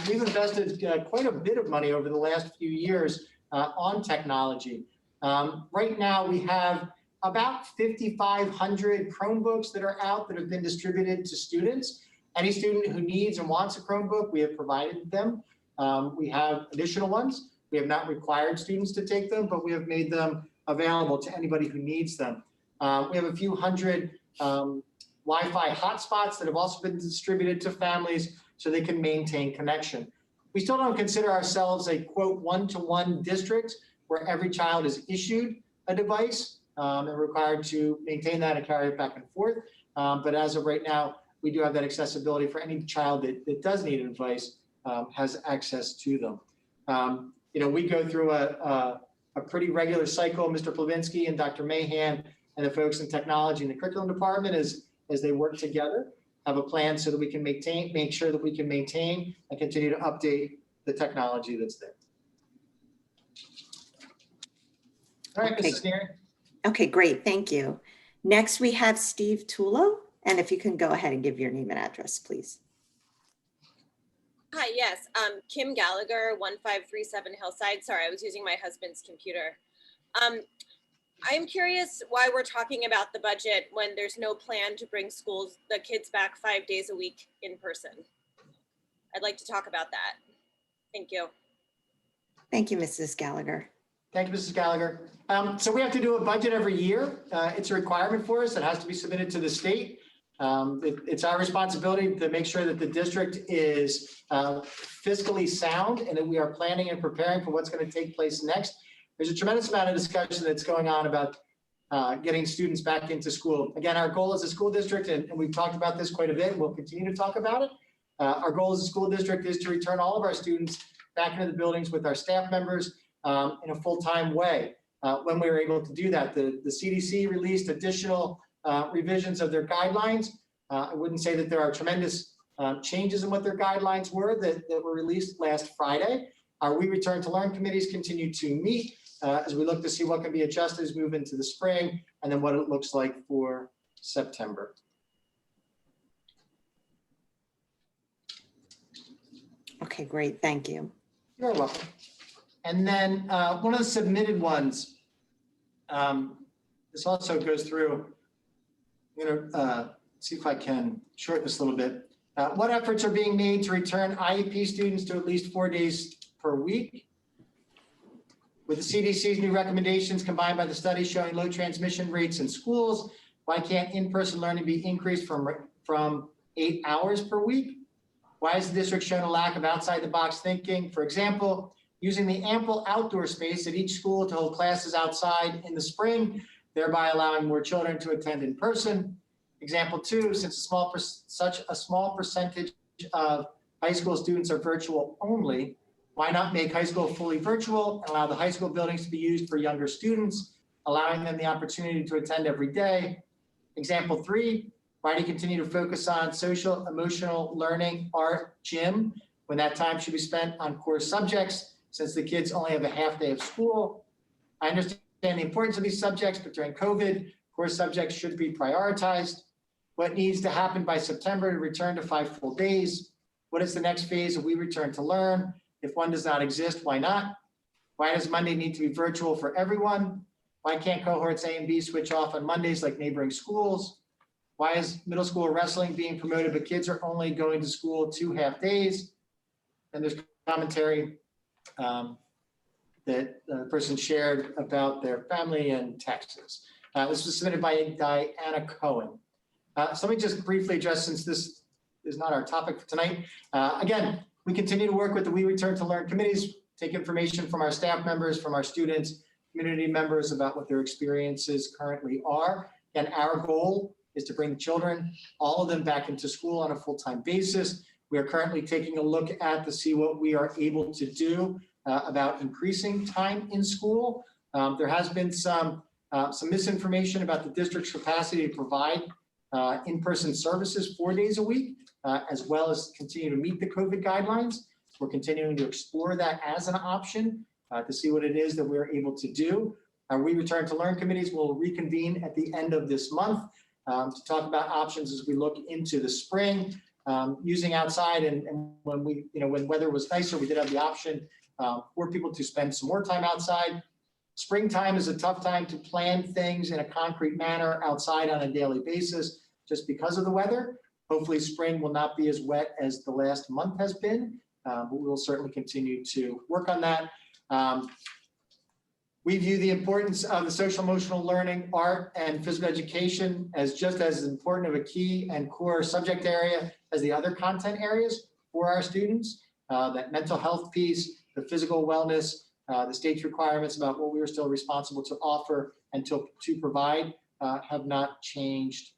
we've invested quite a bit of money over the last few years on technology. Right now, we have about 5,500 Chromebooks that are out that have been distributed to students. Any student who needs and wants a Chromebook, we have provided them. We have additional ones. We have not required students to take them, but we have made them available to anybody who needs them. We have a few hundred Wi-Fi hotspots that have also been distributed to families so they can maintain connection. We still don't consider ourselves a, quote, one-to-one district where every child is issued a device and required to maintain that and carry it back and forth. But as of right now, we do have that accessibility for any child that does need a device has access to them. We go through a pretty regular cycle. Mr. Plavinsky and Dr. Mahan and the folks in technology and the curriculum department as they work together have a plan so that we can make sure that we can maintain and continue to update the technology that's there. All right, Okay. Mrs. Neary. Okay, great. Thank you. Next, we have Steve Tulo. And if you can go ahead and give your name and address, please. Hi, yes, Kim Gallagher, 1537 Hillside. Sorry, I was using my husband's computer. I'm curious why we're talking about the budget when there's no plan to bring the kids back 5 days a week in person. I'd like to talk about that. Thank you. Thank you, Mrs. Gallagher. Thank you, Mrs. Gallagher. So we have to do a budget every year. It's a requirement for us. It has to be submitted to the state. It's our responsibility to make sure that the district is fiscally sound and that we are planning and preparing for what's going to take place next. There's a tremendous amount of discussion that's going on about getting students back into school. Again, our goal as a school district, and we've talked about this quite a bit, and we'll continue to talk about it. Our goal as a school district is to return all of our students back into the buildings with our staff members in a full-time way. When we were able to do that, the CDC released additional revisions of their guidelines. I wouldn't say that there are tremendous changes in what their guidelines were that were released last Friday. Our We Return to Learn committees continue to meet as we look to see what can be adjusted as we move into the spring and then what it looks like for September. Okay, great. Thank you. You're welcome. And then one of the submitted ones, this also goes through, I'm going to see if I can shorten this a little bit. What efforts are being made to return IEP students to at least 4 days per week? With the CDC's new recommendations combined by the study showing low transmission rates in schools, why can't in-person learning be increased from 8 hours per week? Why has the district shown a lack of outside the box thinking? For example, using the ample outdoor space at each school to hold classes outside in the spring, thereby allowing more children to attend in person. Example 2, since such a small percentage of high school students are virtual only, why not make high school fully virtual and allow the high school buildings to be used for younger students, allowing them the opportunity to attend every day? Example 3, why do you continue to focus on social, emotional learning, art, gym, when that time should be spent on core subjects, since the kids only have a half day of school? I understand the importance of these subjects, but during COVID, core subjects should be prioritized. What needs to happen by September to return to 5 full days? What is the next phase of We Return to Learn? If one does not exist, why not? Why does Monday need to be virtual for everyone? Why can't cohorts A and B switch off on Mondays like neighboring schools? Why is middle school wrestling being promoted, but kids are only going to school 2 half days? And there's commentary that the person shared about their family in Texas. This was submitted by Diana Cohen. So let me just briefly address, since this is not our topic for tonight. Again, we continue to work with the We Return to Learn committees, take information from our staff members, from our students, community members about what their experiences currently are. And our goal is to bring children, all of them, back into school on a full-time basis. We are currently taking a look at to see what we are able to do about increasing time in school. There has been some misinformation about the district's capacity to provide in-person services 4 days a week, as well as continue to meet the COVID guidelines. We're continuing to explore that as an option to see what it is that we're able to do. Our We Return to Learn committees will reconvene at the end of this month to talk about options as we look into the spring, using outside, and when weather was nicer, we did have the option for people to spend some more time outside. Springtime is a tough time to plan things in a concrete manner outside on a daily basis just because of the weather. Hopefully spring will not be as wet as the last month has been, but we will certainly continue to work on that. We view the importance of the social emotional learning, art, and physical education as just as important of a key and core subject area as the other content areas for our students. That mental health piece, the physical wellness, the state's requirements about what we are still responsible to offer and to provide have not changed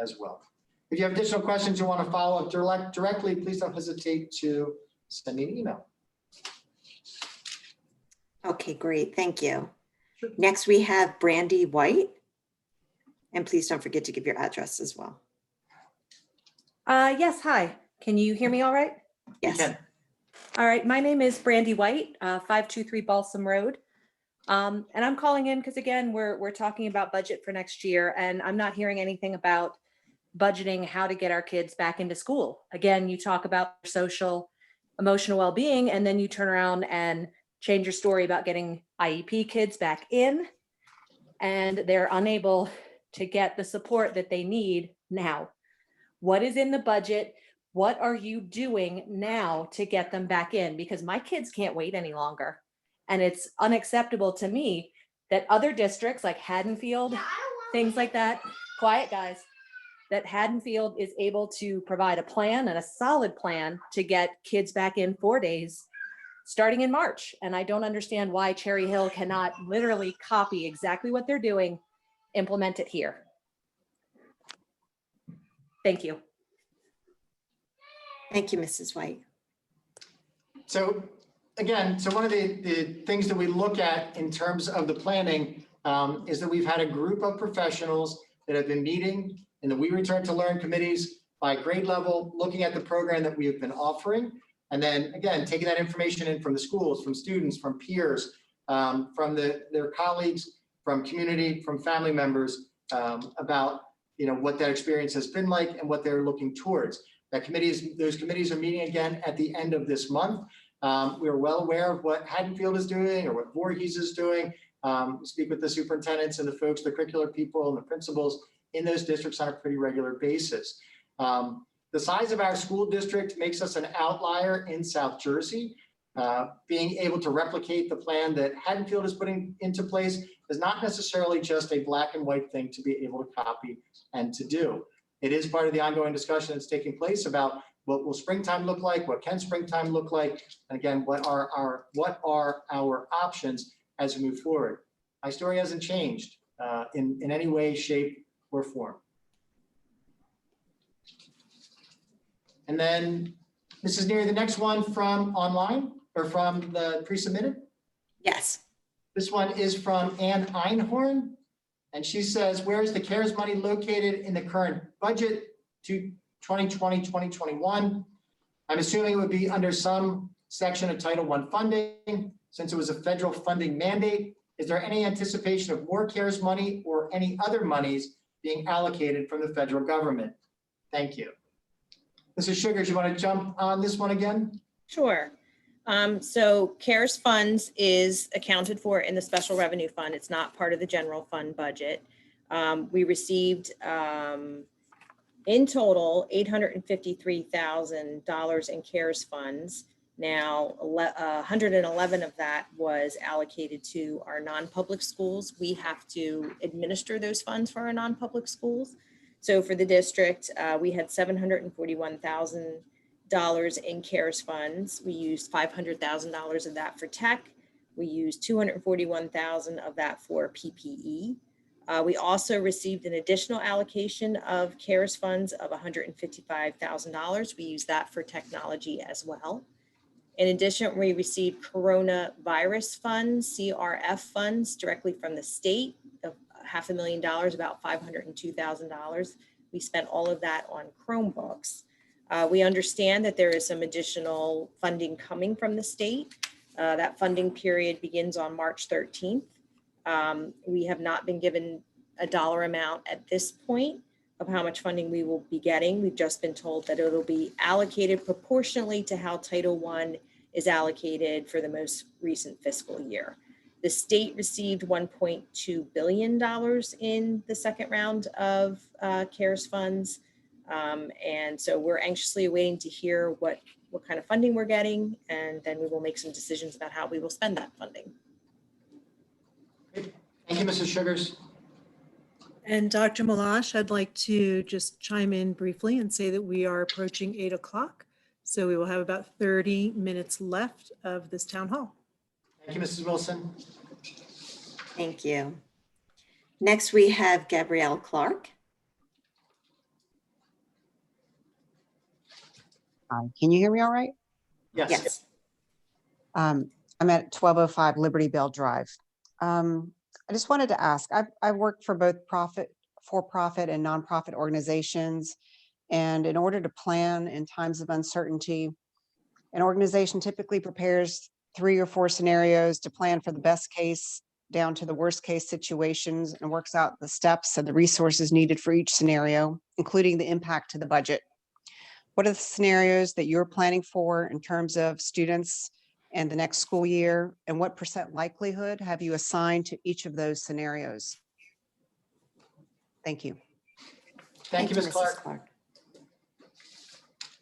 as well. If you have additional questions you want to follow up directly, please don't hesitate to send me an email. Okay, great. Thank you. Next, we have Brandy White. And please don't forget to give your address as well. Yes, hi. Can you hear me all right? Yes. All right, my name is Brandy White, 523 Balsam Road. And I'm calling in because, again, we're talking about budget for next year, and I'm not hearing anything about budgeting how to get our kids back into school. Again, you talk about social, emotional well-being, and then you turn around and change your story about getting IEP kids back in, and they're unable to get the support that they need now. What is in the budget? What are you doing now to get them back in? Because my kids can't wait any longer. And it's unacceptable to me that other districts like Haddonfield, things like that, quiet guys, that Haddonfield is able to provide a plan and a solid plan to get kids back in 4 days starting in March. And I don't understand why Cherry Hill cannot literally copy exactly what they're doing, implement it here. Thank you. Thank you, Mrs. White. So again, so one of the things that we look at in terms of the planning is that we've had a group of professionals that have been meeting in the We Return to Learn committees by grade level, looking at the program that we have been offering. And then again, taking that information in from the schools, from students, from peers, from their colleagues, from community, from family members about what that experience has been like and what they're looking towards. Those committees are meeting again at the end of this month. We are well aware of what Haddonfield is doing or what Voorhees is doing. We speak with the superintendents and the folks, the curricular people and the principals in those districts on a pretty regular basis. The size of our school district makes us an outlier in South Jersey. Being able to replicate the plan that Haddonfield is putting into place is not necessarily just a black and white thing to be able to copy and to do. It is part of the ongoing discussion that's taking place about what will springtime look like? What can springtime look like? And again, what are our options as we move forward? My story hasn't changed in any way, shape, or form. And then, Mrs. Neary, the next one from online or from the pre-submitted? Yes. This one is from Ann Einhorn. And she says, where is the CARES money located in the current budget to 2020, 2021? I'm assuming it would be under some section of Title I funding, since it was a federal funding mandate. Is there any anticipation of more CARES money or any other monies being allocated from the federal government? Thank you. Mrs. Sugars, you want to jump on this one again? Sure. So CARES funds is accounted for in the special revenue fund. It's not part of the general fund budget. We received in total $853,000 in CARES funds. Now, 111 of that was allocated to our non-public schools. We have to administer those funds for our non-public schools. So for the district, we had $741,000 in CARES funds. We used $500,000 of that for tech. We used $241,000 of that for PPE. We also received an additional allocation of CARES funds of $155,000. We used that for technology as well. In addition, we received coronavirus funds, CRF funds directly from the state of $500,000, about $502,000. We spent all of that on Chromebooks. We understand that there is some additional funding coming from the state. That funding period begins on March 13th. We have not been given a dollar amount at this point of how much funding we will be getting. We've just been told that it'll be allocated proportionally to how Title I is allocated for the most recent fiscal year. The state received $1.2 billion in the second round of CARES funds. And so we're anxiously awaiting to hear what kind of funding we're getting, and then we will make some decisions about how we will spend that funding. Thank you, Mrs. Sugars. And Dr. Malash, I'd like to just chime in briefly and say that we are approaching 8 o'clock. So we will have about 30 minutes left of this town hall. Thank you, Mrs. Wilson. Thank you. Next, we have Gabrielle Clark. Can you hear me all right? Yes. I'm at 1205 Liberty Bell Drive. I just wanted to ask, I've worked for both for-profit and nonprofit organizations. And in order to plan in times of uncertainty, an organization typically prepares 3 or 4 scenarios to plan for the best case down to the worst case situations and works out the steps and the resources needed for each scenario, including the impact to the budget. What are the scenarios that you're planning for in terms of students and the next school year? And what % likelihood have you assigned to each of those scenarios? Thank you. Thank you, Ms. Clark.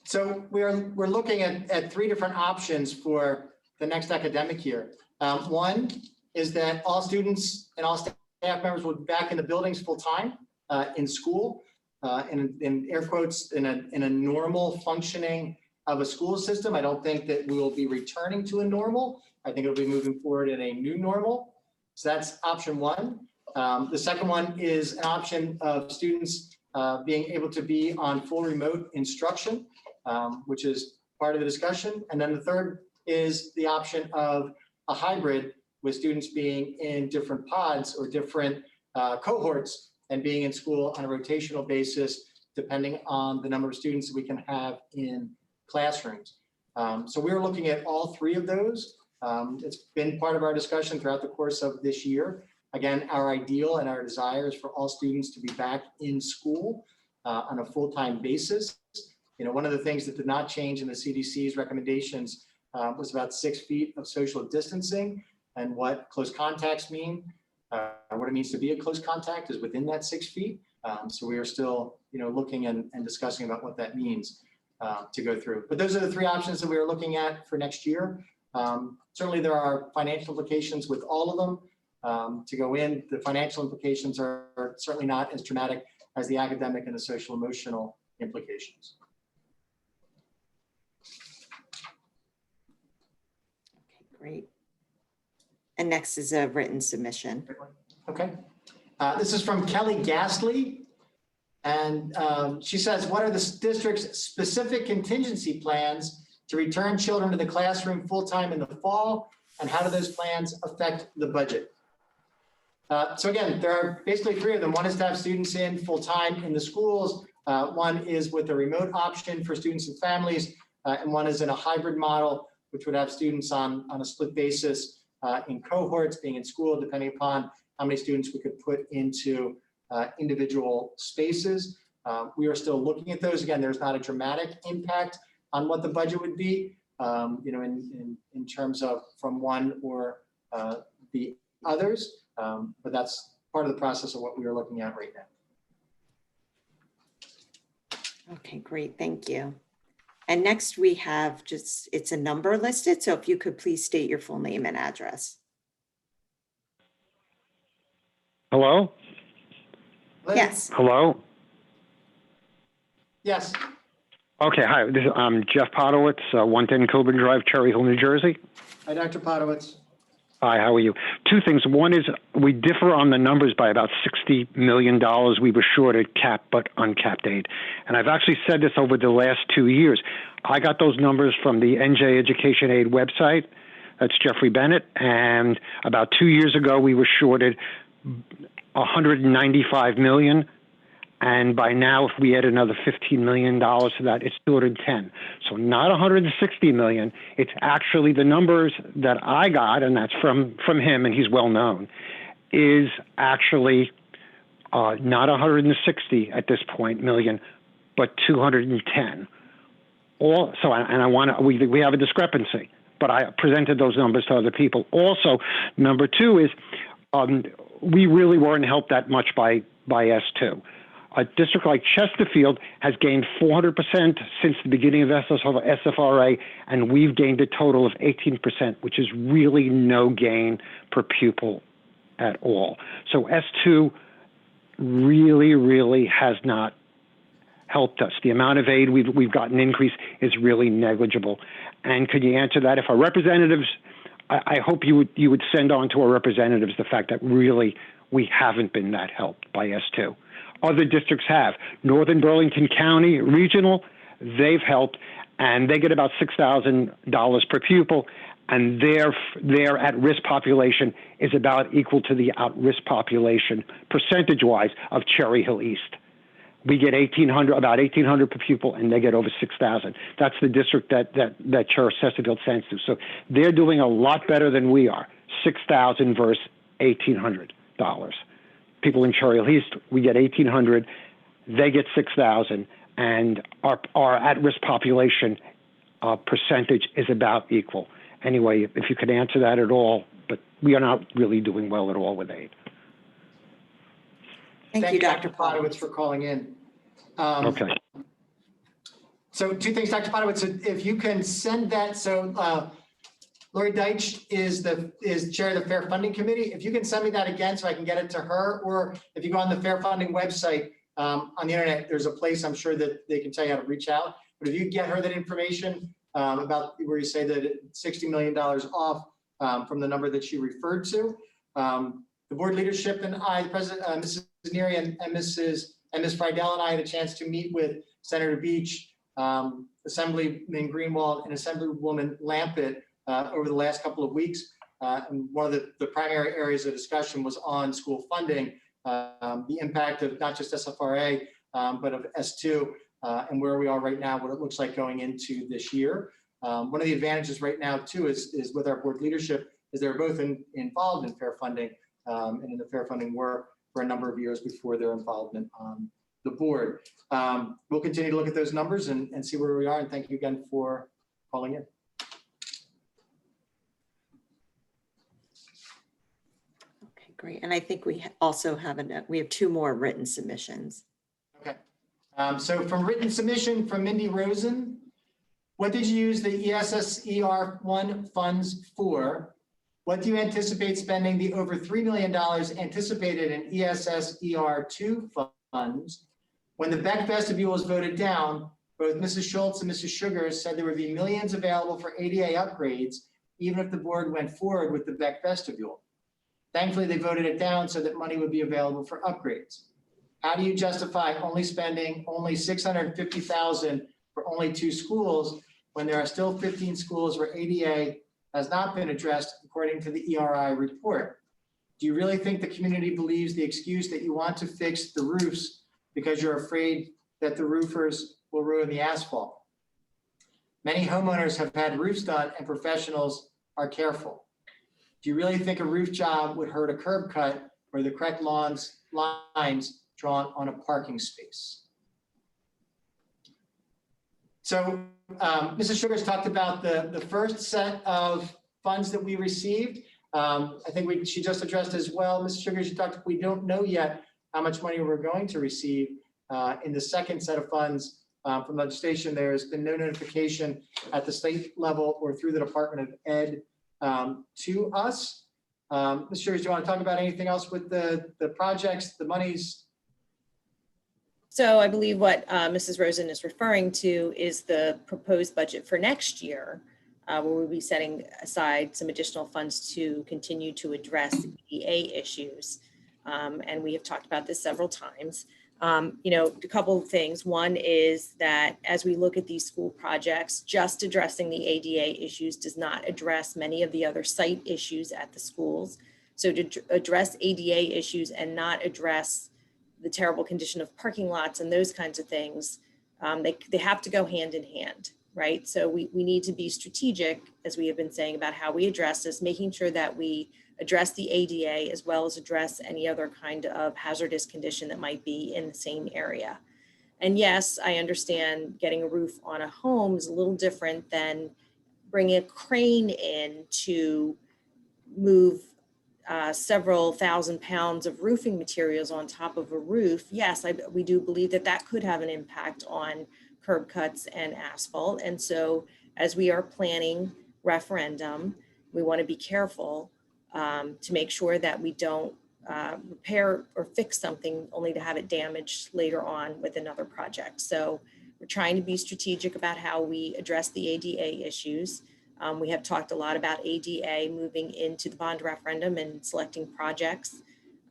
So we're looking at 3 different options for the next academic year. One is that all students and all staff members will be back in the buildings full time in school, in air quotes, in a normal functioning of a school system. I don't think that we will be returning to a normal. I think it'll be moving forward in a new normal. So that's option 1. The second one is an option of students being able to be on full remote instruction, which is part of the discussion. And then the third is the option of a hybrid with students being in different pods or different cohorts and being in school on a rotational basis, depending on the number of students that we can have in classrooms. So we're looking at all 3 of those. It's been part of our discussion throughout the course of this year. Again, our ideal and our desire is for all students to be back in school on a full-time basis. You know, one of the things that did not change in the CDC's recommendations was about 6 feet of social distancing and what close contacts mean. What it means to be a close contact is within that 6 feet. So we are still, looking and discussing about what that means to go through. But those are the 3 options that we are looking at for next year. Certainly there are financial implications with all of them to go in. The financial implications are certainly not as dramatic as the academic and the social emotional implications. Great. And next is a written submission. Okay. This is from Kelly Gasly. And she says, what are the district's specific contingency plans to return children to the classroom full-time in the fall? And how do those plans affect the budget? So again, there are basically three of them. One is to have students in full-time in the schools. One is with a remote option for students and families. And one is in a hybrid model, which would have students on a split basis in cohorts, being in school, depending upon how many students we could put into individual spaces. We are still looking at those. Again, there's not a dramatic impact on what the budget would be, in terms of from one or the others. But that's part of the process of what we are looking at right now. Okay, great. Thank you. And next we have it's a number listed. So if you could please state your full name and address. Hello? Yes. Hello? Yes. Okay, hi. I'm Jeff Potowitz, 110 Coburn Drive, Cherry Hill, New Jersey. Hi, Dr. Potowitz. Hi, how are you? Two things. One is we differ on the numbers by about $60 million. We were short at capped but uncapped aid. And I've actually said this over the last 2 years. I got those numbers from the NJ Education Aid website. That's Jeffrey Bennett. And about 2 years ago, we were shorted $195 million. And by now, if we add another $15 million to that, it's 210. So not 160 million. It's actually the numbers that I got, and that's from him, and he's well known, is actually not 160 at this point million, but 210. We have a discrepancy, but I presented those numbers to other people. Also, number two is we really weren't helped that much by S2. A district like Chesterfield has gained 400% since the beginning of SFRA, and we've gained a total of 18%, which is really no gain per pupil at all. So S2 really, really has not helped us. The amount of aid we've gotten increase is really negligible. And could you answer that? If our representatives, I hope you would send on to our representatives the fact that really we haven't been that helped by S2. Other districts have. Northern Burlington County Regional, they've helped, and they get about $6,000 per pupil, and their at-risk population is about equal to the at-risk population percentage-wise of Cherry Hill East. We get about 1,800 per pupil, and they get over 6,000. That's the district that Chesterfield sends to. So they're doing a lot better than we are. 6,000 versus $1,800. People in Cherry Hill East, we get 1,800, they get 6,000, and our at-risk population percentage is about equal. Anyway, if you could answer that at all, but we are not really doing well at all with aid. Thank you, Dr. Potowitz, for calling in. Okay. So two things, Dr. Potowitz, if you can send that, so Lori Deitch is chair of the Fair Funding Committee. If you can send me that again so I can get it to her, or if you go on the Fair Funding website on the internet, there's a place I'm sure that they can tell you how to reach out. But if you get her that information about where you say that $60 million off from the number that she referred to, the board leadership and I, the president, Mrs. Neary and Ms. Friedel and I had a chance to meet with Senator Beach, Assemblyman Greenwald, and Assemblywoman Lampett over the last couple of weeks. And one of the primary areas of discussion was on school funding, the impact of not just SFRA, but of S2, and where we are right now, what it looks like going into this year. One of the advantages right now, too, is with our board leadership, is they're both involved in fair funding and in the fair funding work for a number of years before their involvement on the board. We'll continue to look at those numbers and see where we are. And thank you again for calling in. Okay, great. And I think we also have we have two more written submissions. Okay. So from written submission from Mindy Rosen, what did you use the ESSER1 funds for? What do you anticipate spending the over $3 million anticipated in ESSER2 funds? When the Beck vestibule was voted down, both Mrs. Schultz and Mrs. Sugars said there would be millions available for ADA upgrades, even if the board went forward with the Beck vestibule. Thankfully, they voted it down so that money would be available for upgrades. How do you justify only spending only $650,000 for only 2 schools when there are still 15 schools where ADA has not been addressed according to the ERI report? Do you really think the community believes the excuse that you want to fix the roofs because you're afraid that the roofers will ruin the asphalt? Many homeowners have had roofs done and professionals are careful. Do you really think a roof job would hurt a curb cut or the correct lines drawn on a parking space? So Mrs. Sugars talked about the first set of funds that we received. I think she just addressed as well. Mrs. Sugars, you talked, we don't know yet how much money we're going to receive in the second set of funds from legislation. There's been no notification at the state level or through the Department of Ed to us. Mr. Sugars, do you want to talk about anything else with the projects, the monies? So I believe what Mrs. Rosen is referring to is the proposed budget for next year, where we'll be setting aside some additional funds to continue to address EDA issues. And we have talked about this several times. You know, a couple of things. One is that as we look at these school projects, just addressing the ADA issues does not address many of the other site issues at the schools. So to address ADA issues and not address the terrible condition of parking lots and those kinds of things, they have to go hand in hand, right? So we need to be strategic, as we have been saying, about how we address this, making sure that we address the ADA as well as address any other kind of hazardous condition that might be in the same area. And yes, I understand getting a roof on a home is a little different than bringing a crane in to move several thousand pounds of roofing materials on top of a roof. Yes, we do believe that that could have an impact on curb cuts and asphalt. And so as we are planning referendum, we want to be careful to make sure that we don't repair or fix something only to have it damaged later on with another project. So we're trying to be strategic about how we address the ADA issues. We have talked a lot about ADA moving into the bond referendum and selecting projects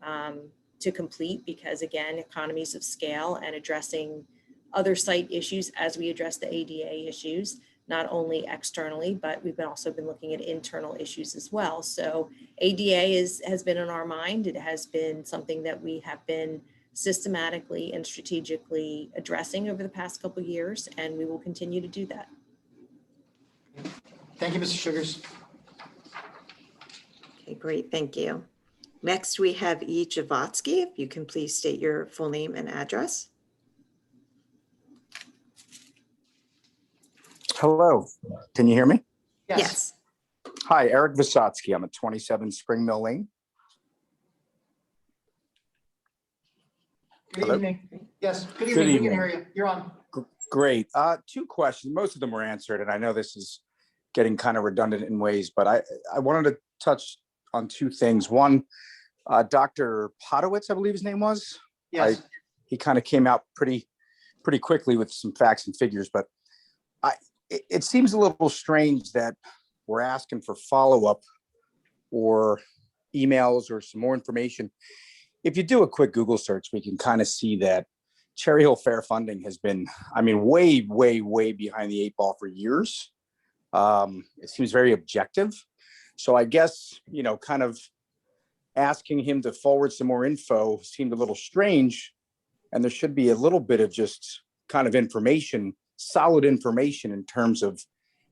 to complete because, again, economies of scale and addressing other site issues as we address the ADA issues, not only externally, but we've also been looking at internal issues as well. So ADA has been on our mind. It has been something that we have been systematically and strategically addressing over the past couple of years, and we will continue to do that. Thank you, Mr. Sugars. Okay, great, thank you. Next, we have E. Javotsky. If you can please state your full name and address. Hello, can you hear me? Yes. Hi, Eric Visotsky. I'm at 27 Spring Mill Lane. Good Hello? evening. Yes, good Good evening. We can evening. hear you. You're on. Great. 2 questions. Most of them were answered, and I know this is getting kind of redundant in ways, but I wanted to touch on 2 things. One, Dr. Podowitz, I believe his name was. Yes. He kind of came out pretty quickly with some facts and figures, but it seems a little strange that we're asking for follow-up or emails or some more information. If you do a quick Google search, we can kind of see that Cherry Hill Fair funding has been, I mean, way behind the 8 ball for years. It seems very objective. So I guess, you know, kind of asking him to forward some more info seemed a little strange. And there should be a little bit of just kind of information, solid information in terms of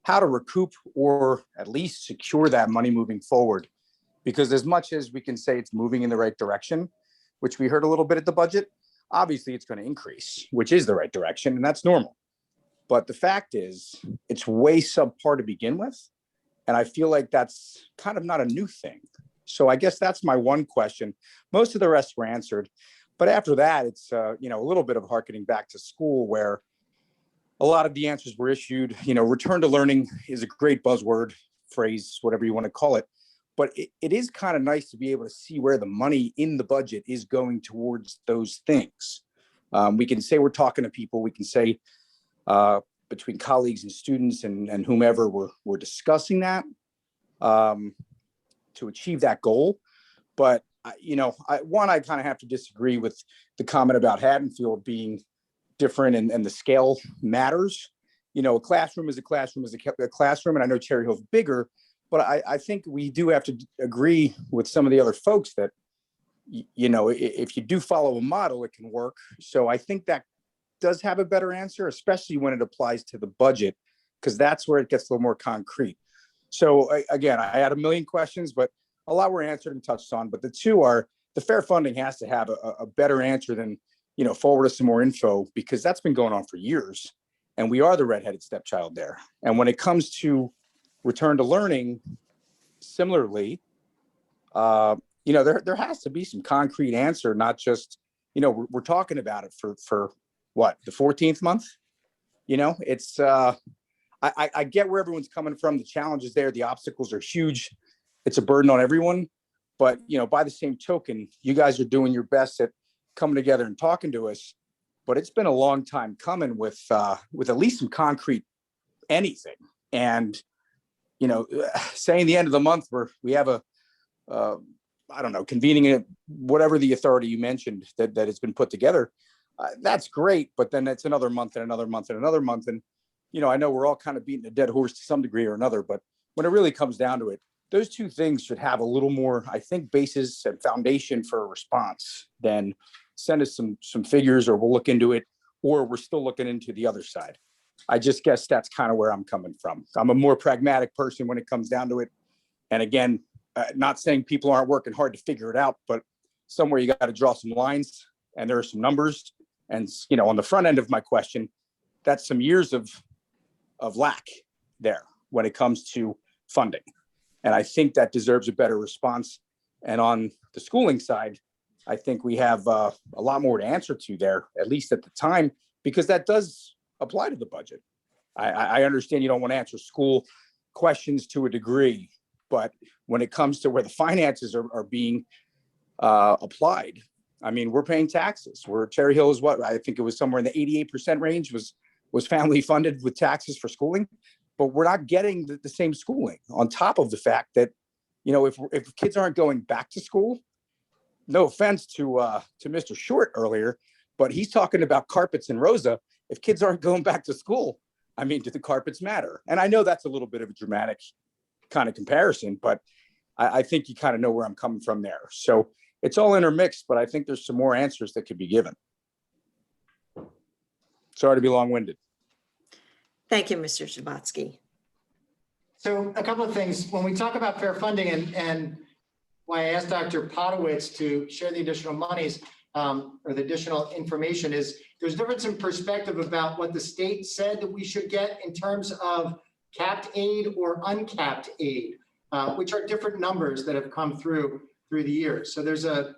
how to recoup or at least secure that money moving forward. Because as much as we can say it's moving in the right direction, which we heard a little bit at the budget, obviously it's going to increase, which is the right direction, and that's normal. But the fact is, it's way subpar to begin with. And I feel like that's kind of not a new thing. So I guess that's my one question. Most of the rest were answered. But after that, it's you know, a little bit of hearkening back to school where a lot of the answers were issued. You know, return to learning is a great buzzword, phrase, whatever you want to call it. But it is kind of nice to be able to see where the money in the budget is going towards those things. We can say we're talking to people. We can say between colleagues and students and whomever we're discussing that. to achieve that goal. But I kind of have to disagree with the comment about Haddonfield being different and the scale matters. A classroom is a classroom is a classroom, and I know Cherry Hill's bigger, but I think we do have to agree with some of the other folks that if you do follow a model, it can work. So I think that does have a better answer, especially when it applies to the budget, because that's where it gets a little more concrete. So again, I had a million questions, but a lot were answered and touched on. But the two are, the fair funding has to have a better answer than, forward us some more info, because that's been going on for years. And we are the redheaded stepchild there. And when it comes to return to learning, similarly, there has to be some concrete answer, not just, we're talking about it for what, the 14th month? It's, I get where everyone's coming from. The challenges there, the obstacles are huge. It's a burden on everyone. But, by the same token, you guys are doing your best at coming together and talking to us. But it's been a long time coming with at least some concrete anything. And, saying the end of the month where we have convening it, whatever the authority you mentioned that has been put together, that's great. But then it's another month and another month and another month. And, I know we're all kind of beating a dead horse to some degree or another, but when it really comes down to it, those two things should have a little more, I think, basis and foundation for a response than send us some figures, or we'll look into it, or we're still looking into the other side. I just guess that's kind of where I'm coming from. I'm a more pragmatic person when it comes down to it. And again, not saying people aren't working hard to figure it out, but somewhere you got to draw some lines, and there are some numbers. And, on the front end of my question, that's some years of lack there when it comes to funding. And I think that deserves a better response. And on the schooling side, I think we have a lot more to answer to there, at least at the time, because that does apply to the budget. I understand you don't want to answer school questions to a degree, but when it comes to where the finances are being applied, I mean, we're paying taxes. Cherry Hill is what, I think it was somewhere in the 88% range was family funded with taxes for schooling, but we're not getting the same schooling, on top of the fact that, if kids aren't going back to school, no offense to Mr. Short earlier, but he's talking about carpets and Rosa. If kids aren't going back to school, I mean, do the carpets matter? And I know that's a little bit of a dramatic kind of comparison, but I think you kind of know where I'm coming from there. So it's all intermixed, but I think there's some more answers that could be given. Sorry to be long-winded. Thank you, Mr. Shabatsky. So a couple of things. When we talk about fair funding and why I asked Dr. Podowitz to share the additional monies or the additional information is there's a difference in perspective about what the state said that we should get in terms of capped aid or uncapped aid, which are different numbers that have come through the years. So there's a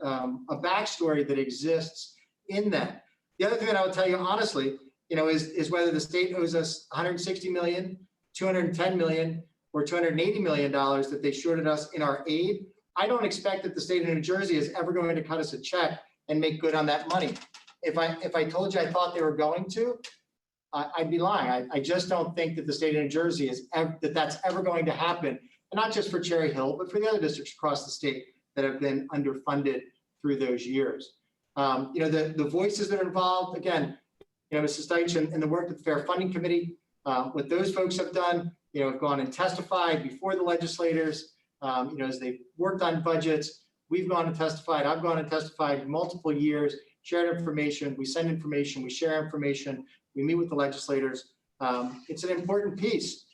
backstory that exists in that. The other thing that I would tell you honestly, is whether the state owes us 160 million, 210 million, or $280 million that they shorted us in our aid. I don't expect that the state of New Jersey is ever going to cut us a check and make good on that money. If I told you I thought they were going to, I'd be lying. I just don't think that the state of New Jersey that's ever going to happen, and not just for Cherry Hill, but for the other districts across the state that have been underfunded through those years. The voices that are involved, again, Mrs. Deitch and the work that the Fair Funding Committee, what those folks have done, have gone and testified before the legislators, as they've worked on budgets. We've gone and testified. I've gone and testified multiple years, shared information. We send information. We share information. We meet with the legislators. It's an important piece.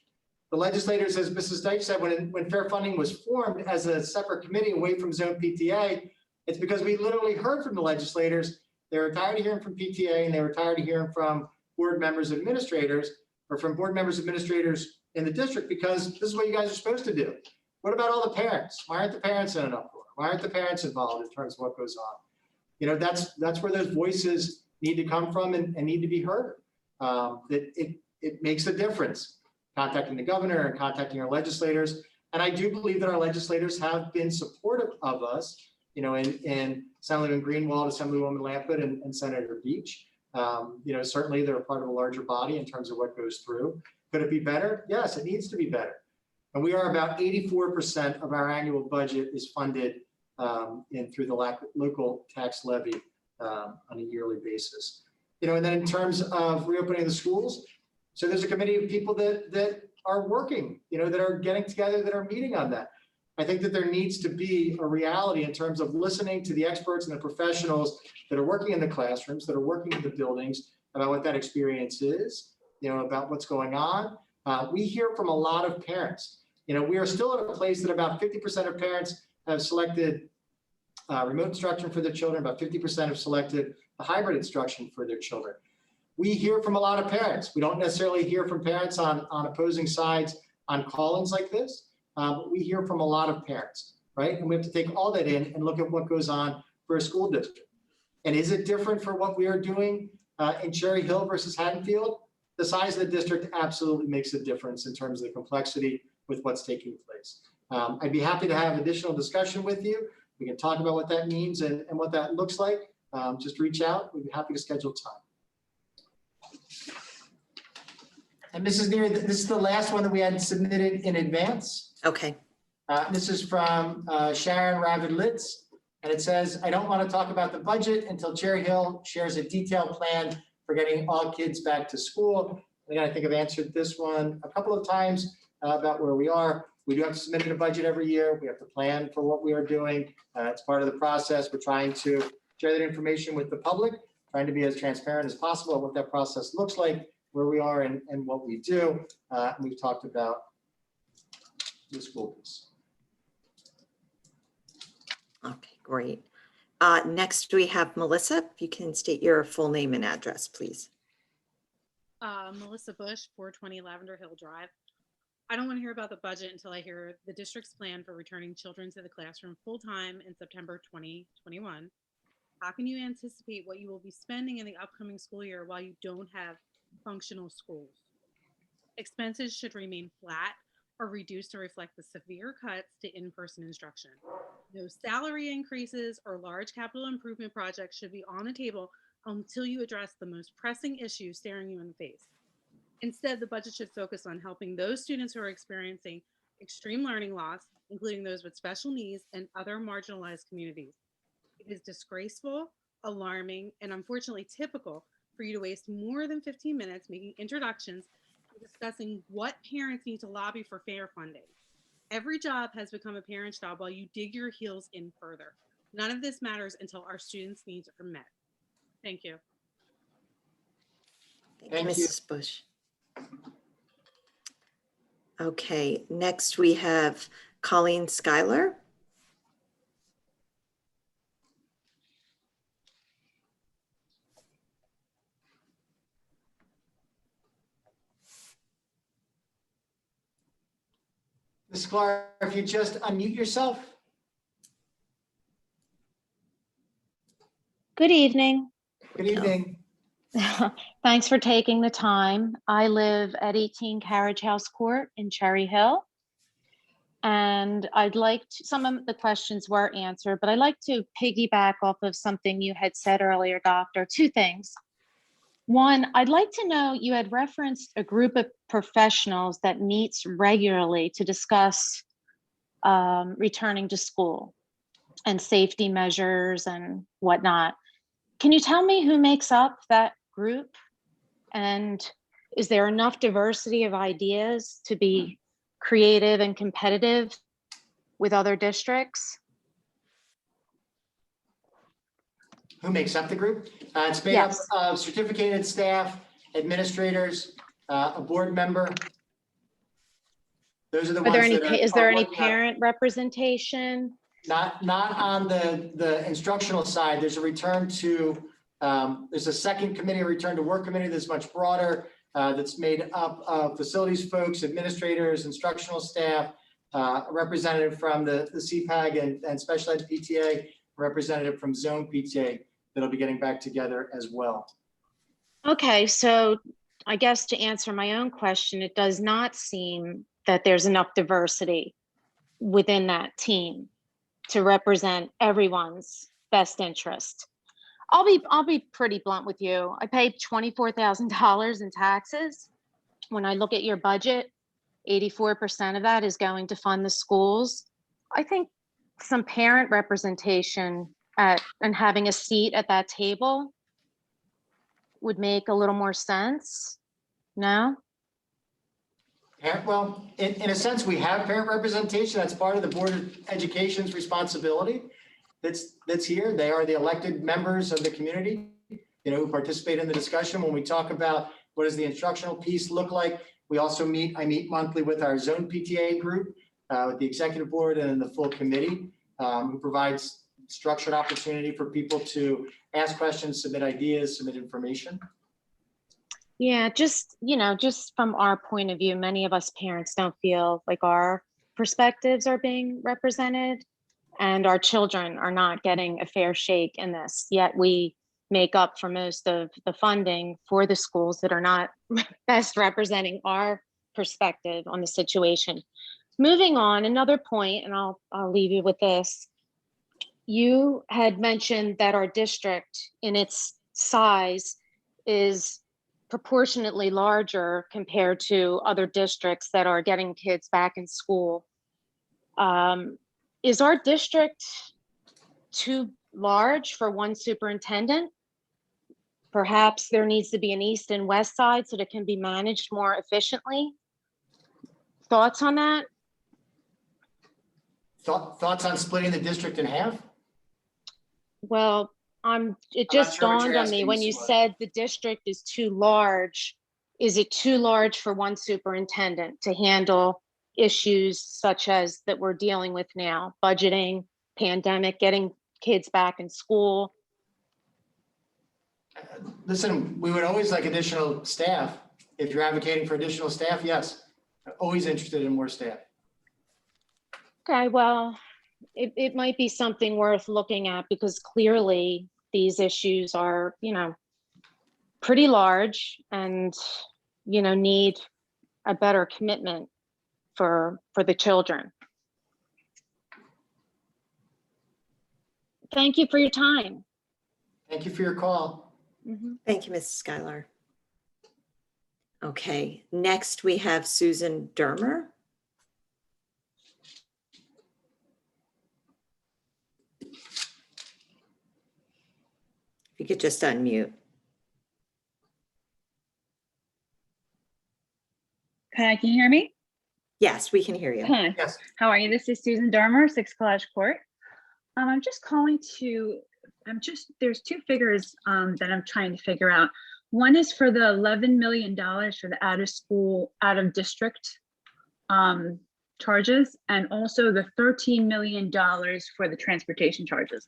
The legislators, as Mrs. Deitch said, when Fair Funding was formed as a separate committee away from Zone PTA, it's because we literally heard from the legislators. They were tired of hearing from PTA, and they were tired of hearing from board members, administrators, or from board members, administrators in the district, because this is what you guys are supposed to do. What about all the parents? Why aren't the parents in an uproar? Why aren't the parents involved in terms of what goes on? That's where those voices need to come from and need to be heard. It makes a difference contacting the governor and contacting our legislators. And I do believe that our legislators have been supportive of us, in Assemblyman Greenwald, Assemblywoman Lampert, and Senator Beach. Certainly they're a part of a larger body in terms of what goes through. Could it be better? Yes, it needs to be better. And we are about 84% of our annual budget is funded through the local tax levy on a yearly basis. And then in terms of reopening the schools, so there's a committee of people that are working, that are getting together, that are meeting on that. I think that there needs to be a reality in terms of listening to the experts and the professionals that are working in the classrooms, that are working in the buildings, about what that experience is, about what's going on. We hear from a lot of parents. We are still at a place that about 50% of parents have selected remote instruction for their children. About 50% have selected a hybrid instruction for their children. We hear from a lot of parents. We don't necessarily hear from parents on opposing sides on call-ins like this, but we hear from a lot of parents, right? And we have to take all that in and look at what goes on for a school district. And is it different for what we are doing in Cherry Hill versus Haddonfield? The size of the district absolutely makes a difference in terms of the complexity with what's taking place. I'd be happy to have additional discussion with you. We can talk about what that means and what that looks like. Just reach out. We'd be happy to schedule time. And Mrs. Neer, this is the last one that we had submitted in advance. Okay. This is from Sharon Ravid-Litz, and it says, I don't want to talk about the budget until Cherry Hill shares a detailed plan for getting all kids back to school. And again, I think I've answered this one a couple of times about where we are. We do have to submit a budget every year. We have to plan for what we are doing. It's part of the process. We're trying to share that information with the public, trying to be as transparent as possible on what that process looks like, where we are and what we do. And we've talked about the school piece. Okay, great. Next we have Melissa. If you can state your full name and address, please. Melissa Bush, 420 Lavender Hill Drive. I don't want to hear about the budget until I hear the district's plan for returning children to the classroom full-time in September 2021. How can you anticipate what you will be spending in the upcoming school year while you don't have functional schools? Expenses should remain flat or reduced to reflect the severe cuts to in-person instruction. No salary increases or large capital improvement projects should be on the table until you address the most pressing issues staring you in the face. Instead, the budget should focus on helping those students who are experiencing extreme learning loss, including those with special needs and other marginalized communities. It is disgraceful, alarming, and unfortunately typical for you to waste more than 15 minutes making introductions and discussing what parents need to lobby for fair funding. Every job has become a parent's job while you dig your heels in further. None of this matters until our students' needs are met. Thank you. Thank you, Mrs. Bush. Okay, next we have Colleen Schuyler. Ms. Clark, if you just unmute yourself. Good evening. Good evening. Thanks for taking the time. I live at 18 Carriage House Court in Cherry Hill. And I'd like to, some of the questions were answered, but I'd like to piggyback off of something you had said earlier, Doctor. Two things. One, I'd like to know, you had referenced a group of professionals that meets regularly to discuss returning to school and safety measures and whatnot. Can you tell me who makes up that group? And is there enough diversity of ideas to be creative and competitive with other districts? Who makes up the group? It's made up of certificated staff, administrators, a board member. Those are the ones that are. Is there any parent representation? Not on the instructional side. There's a return to, there's a second committee, a return to work committee that's much broader, that's made up of facilities folks, administrators, instructional staff, a representative from the CPAG and special ed PTA, a representative from zone PTA that'll be getting back together as well. Okay, so I guess to answer my own question, it does not seem that there's enough diversity within that team to represent everyone's best interest. I'll be pretty blunt with you. I paid $24,000 in taxes. When I look at your budget, 84% of that is going to fund the schools. I think some parent representation and having a seat at that table would make a little more sense. No? Well, in a sense, we have parent representation. That's part of the Board of Education's responsibility. That's here. They are the elected members of the community, who participate in the discussion. When we talk about what does the instructional piece look like, we also I meet monthly with our zone PTA group, with the executive board and the full committee, who provides structured opportunity for people to ask questions, submit ideas, submit information. Yeah, just from our point of view, many of us parents don't feel like our perspectives are being represented, and our children are not getting a fair shake in this. Yet we make up for most of the funding for the schools that are not best representing our perspective on the situation. Moving on, another point, and I'll leave you with this. You had mentioned that our district in its size is proportionately larger compared to other districts that are getting kids back in school. Is our district too large for one superintendent? Perhaps there needs to be an east and west side so that it can be managed more efficiently. Thoughts on that? Thoughts on splitting the district in half? Well, it just sure what you're dawned on me asking, when you Sue. said the district is too large. Is it too large for one superintendent to handle issues such as that we're dealing with now? Budgeting, pandemic, getting kids back in school. Listen, we would always like additional staff. If you're advocating for additional staff, yes, always interested in more staff. Okay, well, it might be something worth looking at because clearly these issues are, pretty large and, need a better commitment for the children. Thank you for your time. Thank you for your call. Mm-hmm. Thank you, Mrs. Schuyler. Okay, next we have Susan Dermer. If you could just unmute. Hi, can you hear me? Yes, we can hear you. Hi. Yes. How are you? This is Susan Dermer, 6 College Court. I'm just calling there's two figures that I'm trying to figure out. One is for the $11 million for the out of district charges, and also the $13 million for the transportation charges.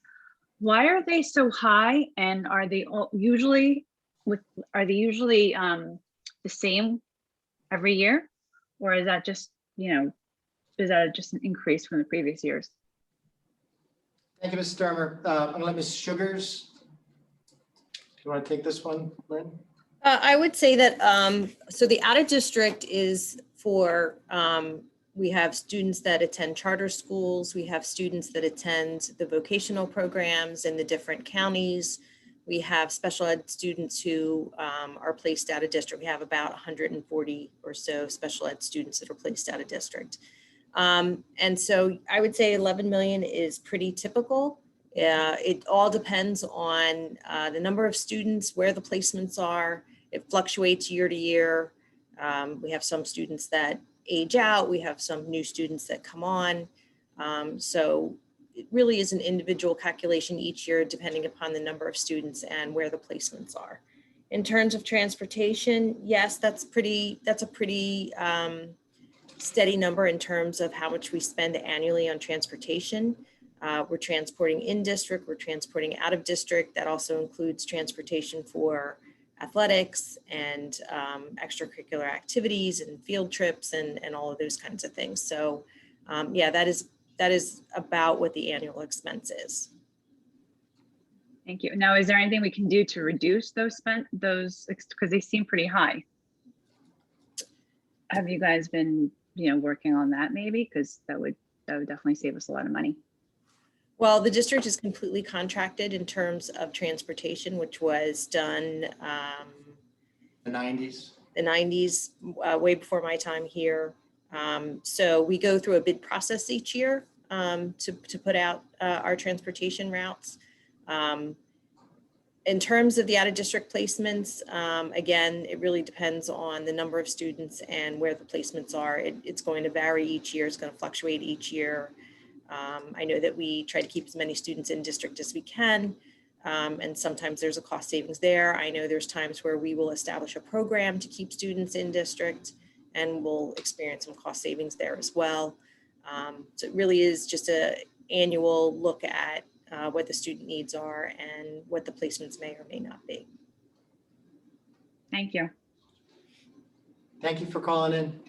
Why are they so high, and are they usually the same every year, or is that just an increase from the previous years? Thank you, Ms. Dermer. I'm gonna let Ms. Sugars. Do you want to take this one, Lynn? I would say that, so the out of district is for, we have students that attend charter schools. We have students that attend the vocational programs in the different counties. We have special ed students who are placed out of district. We have about 140 or so special ed students that are placed out of district. And so I would say 11 million is pretty typical. It all depends on the number of students, where the placements are. It fluctuates year to year. We have some students that age out. We have some new students that come on. So it really is an individual calculation each year, depending upon the number of students and where the placements are. In terms of transportation, yes, that's a pretty steady number in terms of how much we spend annually on transportation. We're transporting in district, we're transporting out of district. That also includes transportation for athletics and extracurricular activities and field trips and all of those kinds of things. So yeah, that is about what the annual expense is. Thank you. Now, is there anything we can do to reduce those because they seem pretty high? Have you guys been, working on that maybe? Because that would definitely save us a lot of money. Well, the district is completely contracted in terms of transportation, which was done The 90s. the 90s, way before my time here. So we go through a bid process each year to put out our transportation routes. In terms of the out-of-district placements, again, it really depends on the number of students and where the placements are. It's going to vary each year. It's going to fluctuate each year. I know that we try to keep as many students in district as we can, and sometimes there's a cost savings there. I know there's times where we will establish a program to keep students in district, and we'll experience some cost savings there as well. So it really is just an annual look at what the student needs are and what the placements may or may not be. Thank you. Thank you for calling in.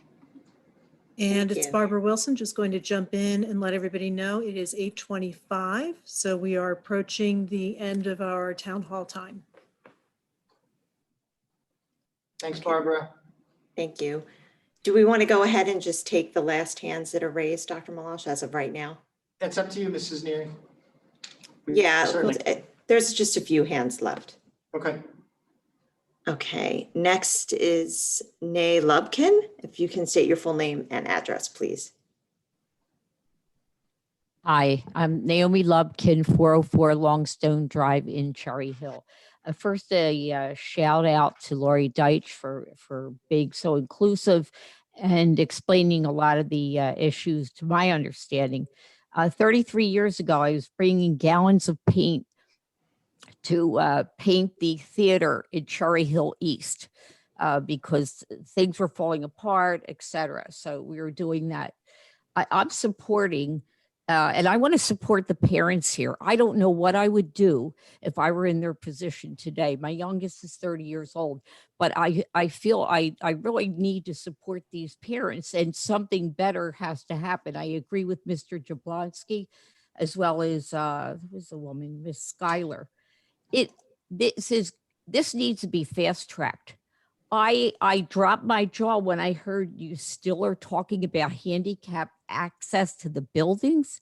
And Thank it's you. Barbara Wilson, just going to jump in and let everybody know it is 8:25. So we are approaching the end of our town hall time. Thanks, Barbara. Thank you. Do we want to go ahead and just take the last hands that are raised, Dr. Malash, as of right now? That's up to you, Mrs. Neary. Yeah, Certainly. there's just a few hands left. Okay. Okay, next is Nay Lubkin. If you can state your full name and address, please. Hi, I'm Naomi Lubkin, 404 Longstone Drive in Cherry Hill. First, a shout out to Lori Deitch for being so inclusive and explaining a lot of the issues to my understanding. 33 years ago, I was bringing gallons of paint to paint the theater in Cherry Hill East because things were falling apart, etc. So we were doing that. I'm supporting, and I want to support the parents here. I don't know what I would do if I were in their position today. My youngest is 30 years old, but I feel I really need to support these parents, and something better has to happen. I agree with Mr. Jablonski, as well as who's the woman, Miss Schuyler. This needs to be fast tracked. I dropped my jaw when I heard you still are talking about handicap access to the buildings.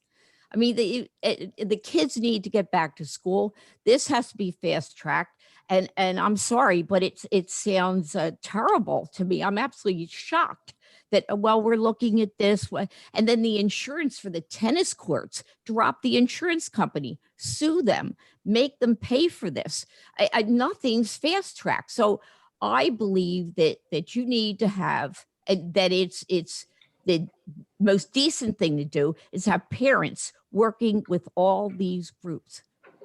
I mean, the kids need to get back to school. This has to be fast tracked. And I'm sorry, but it sounds terrible to me. I'm absolutely shocked that, well, we're looking at this. And then the insurance for the tennis courts, drop the insurance company, sue them, make them pay for this. Nothing's fast tracked. So I believe that you need to have, that it's the most decent thing to do is have parents working with all these groups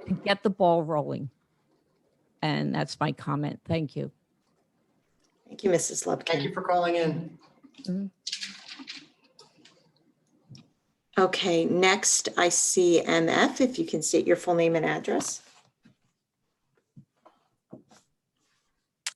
to get the ball rolling. And that's my comment. Thank you. Thank you, Mrs. Lubkin. Thank you for calling in. Mhm. Okay, next I see MF, if you can state your full name and address.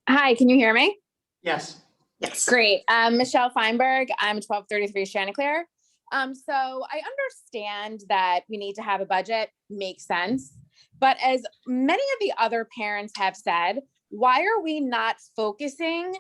Hi, can you hear me? Yes. Yes. Great. Michelle Feinberg. I'm 1233 Chanticleer. So I understand that we need to have a budget, makes sense. But as many of the other parents have said, why are we not focusing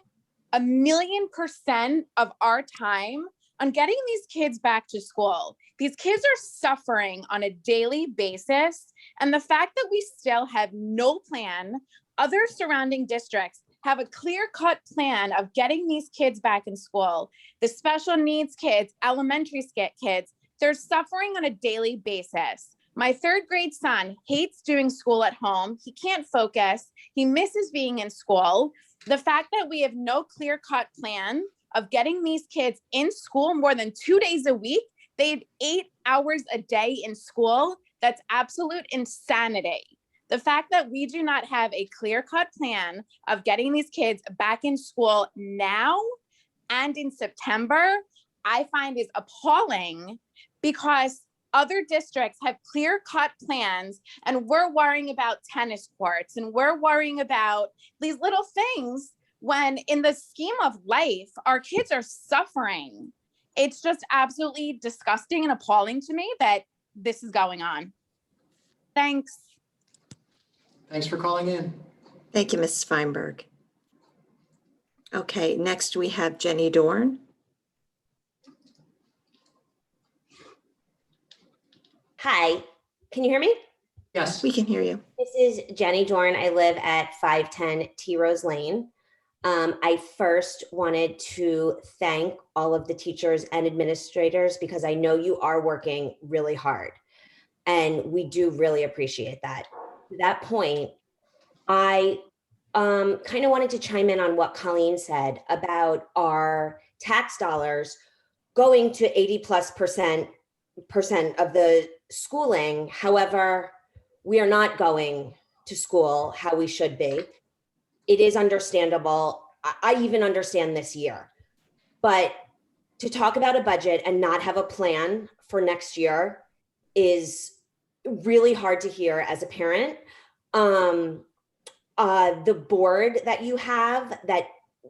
1,000,000% of our time on getting these kids back to school? These kids are suffering on a daily basis. And the fact that we still have no plan, other surrounding districts have a clear-cut plan of getting these kids back in school. The special needs kids, elementary kids, they're suffering on a daily basis. My 3rd grade son hates doing school at home. He can't focus. He misses being in school. The fact that we have no clear-cut plan of getting these kids in school more than 2 days a week, they have 8 hours a day in school. That's absolute insanity. The fact that we do not have a clear-cut plan of getting these kids back in school now and in September, I find is appalling, because other districts have clear-cut plans and we're worrying about tennis courts and we're worrying about these little things when in the scheme of life, our kids are suffering. It's just absolutely disgusting and appalling to me that this is going on. Thanks. Thanks for calling in. Thank you, Mrs. Feinberg. Okay, next we have Jenny Dorn. Hi, can you hear me? Yes. We can hear you. This is Jenny Dorn. I live at 510 T Rose Lane. I first wanted to thank all of the teachers and administrators because I know you are working really hard, and we do really appreciate that. To that point, I kind of wanted to chime in on what Colleen said about our tax dollars going to 80+% of the schooling. However, we are not going to school how we should be. It is understandable. I even understand this year, but to talk about a budget and not have a plan for next year is really hard to hear as a parent. The board that you have that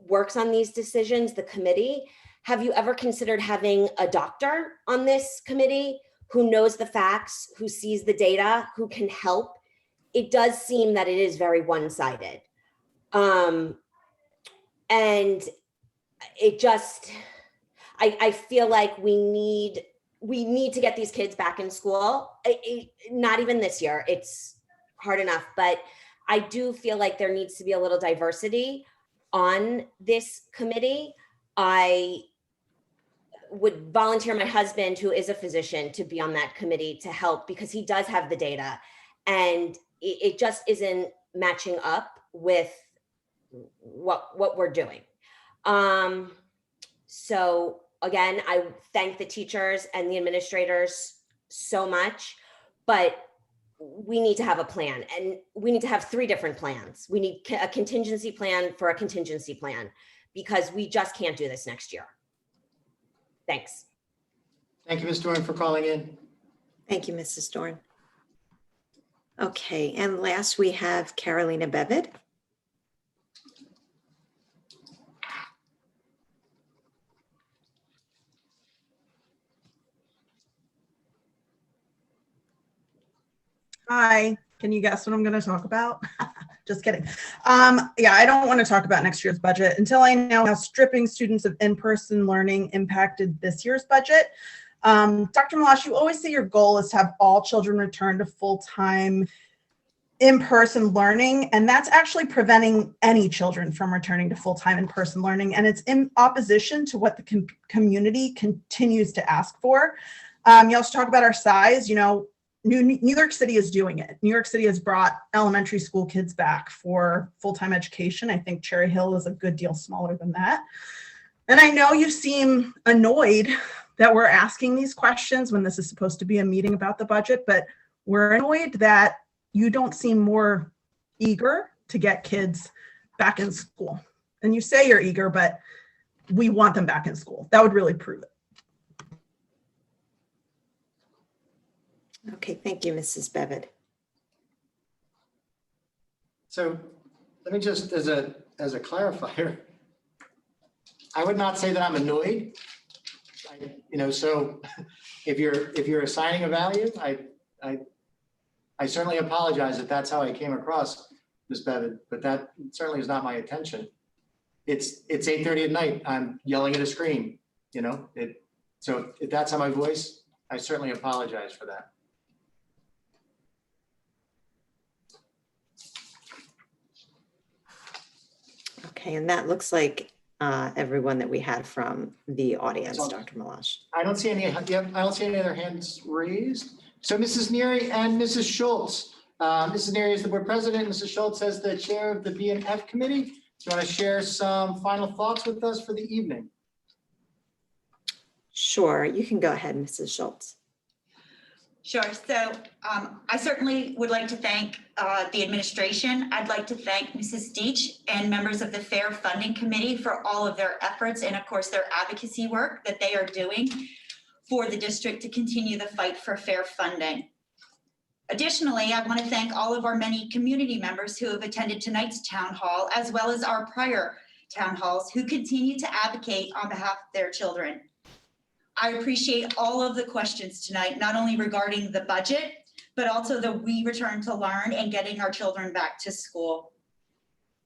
works on these decisions, the committee, have you ever considered having a doctor on this committee who knows the facts, who sees the data, who can help? It does seem that it is very one-sided. And it just, I feel like we need to get these kids back in school. Not even this year, it's hard enough, but I do feel like there needs to be a little diversity on this committee. I would volunteer my husband, who is a physician, to be on that committee to help because he does have the data, and it just isn't matching up with what we're doing. So again, I thank the teachers and the administrators so much, but we need to have a plan, and we need to have 3 different plans. We need a contingency plan for a contingency plan because we just can't do this next year. Thanks. Thank you, Ms. Dorn, for calling in. Thank you, Mrs. Dorn. Okay, and last we have Carolina Bevid. Hi, can you guess what I'm going to talk about? Just kidding. Yeah, I don't want to talk about next year's budget until I know how stripping students of in-person learning impacted this year's budget. Dr. Malash, you always say your goal is to have all children return to full-time in-person learning, and that's actually preventing any children from returning to full-time in-person learning, and it's in opposition to what the community continues to ask for. You also talk about our size. You know, New York City is doing it. New York City has brought elementary school kids back for full-time education. I think Cherry Hill is a good deal smaller than that. And I know you seem annoyed that we're asking these questions when this is supposed to be a meeting about the budget, but we're annoyed that you don't seem more eager to get kids back in school. And you say you're eager, but we want them back in school. That would really prove it. Okay, thank you, Mrs. Bevid. So let me just, as a clarifier, I would not say that I'm annoyed. So if you're assigning a value, I certainly apologize if that's how I came across, Ms. Bevid, but that certainly is not my intention. It's 8:30 at night. I'm yelling at a screen, so if that's how my voice, I certainly apologize for that. Okay, and that looks like everyone that we had from the audience, Dr. Malash. I don't see any other hands raised. So Mrs. Neary and Mrs. Schultz. Mrs. Neary is the board president. Mrs. Schultz as the chair of the B&F committee. Do you want to share some final thoughts with us for the evening? Sure, you can go ahead, Mrs. Schultz. Sure. So I certainly would like to thank the administration. I'd like to thank Mrs. Deach and members of the Fair Funding Committee for all of their efforts and, of course, their advocacy work that they are doing for the district to continue the fight for fair funding. Additionally, I want to thank all of our many community members who have attended tonight's town hall, as well as our prior town halls, who continue to advocate on behalf of their children. I appreciate all of the questions tonight, not only regarding the budget, but also the We Return to Learn and getting our children back to school.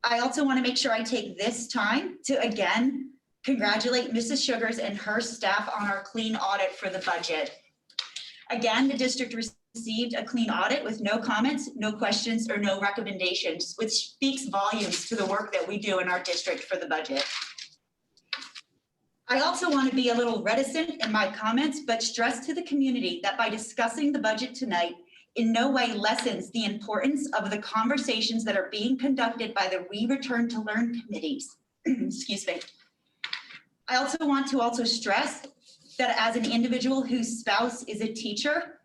I also want to make sure I take this time to again congratulate Mrs. Sugars and her staff on our clean audit for the budget. Again, the district received a clean audit with no comments, no questions, or no recommendations, which speaks volumes to the work that we do in our district for the budget. I also want to be a little reticent in my comments, but stress to the community that by discussing the budget tonight in no way lessens the importance of the conversations that are being conducted by the We Return to Learn committees. Excuse me. I also want to stress that as an individual whose spouse is a teacher,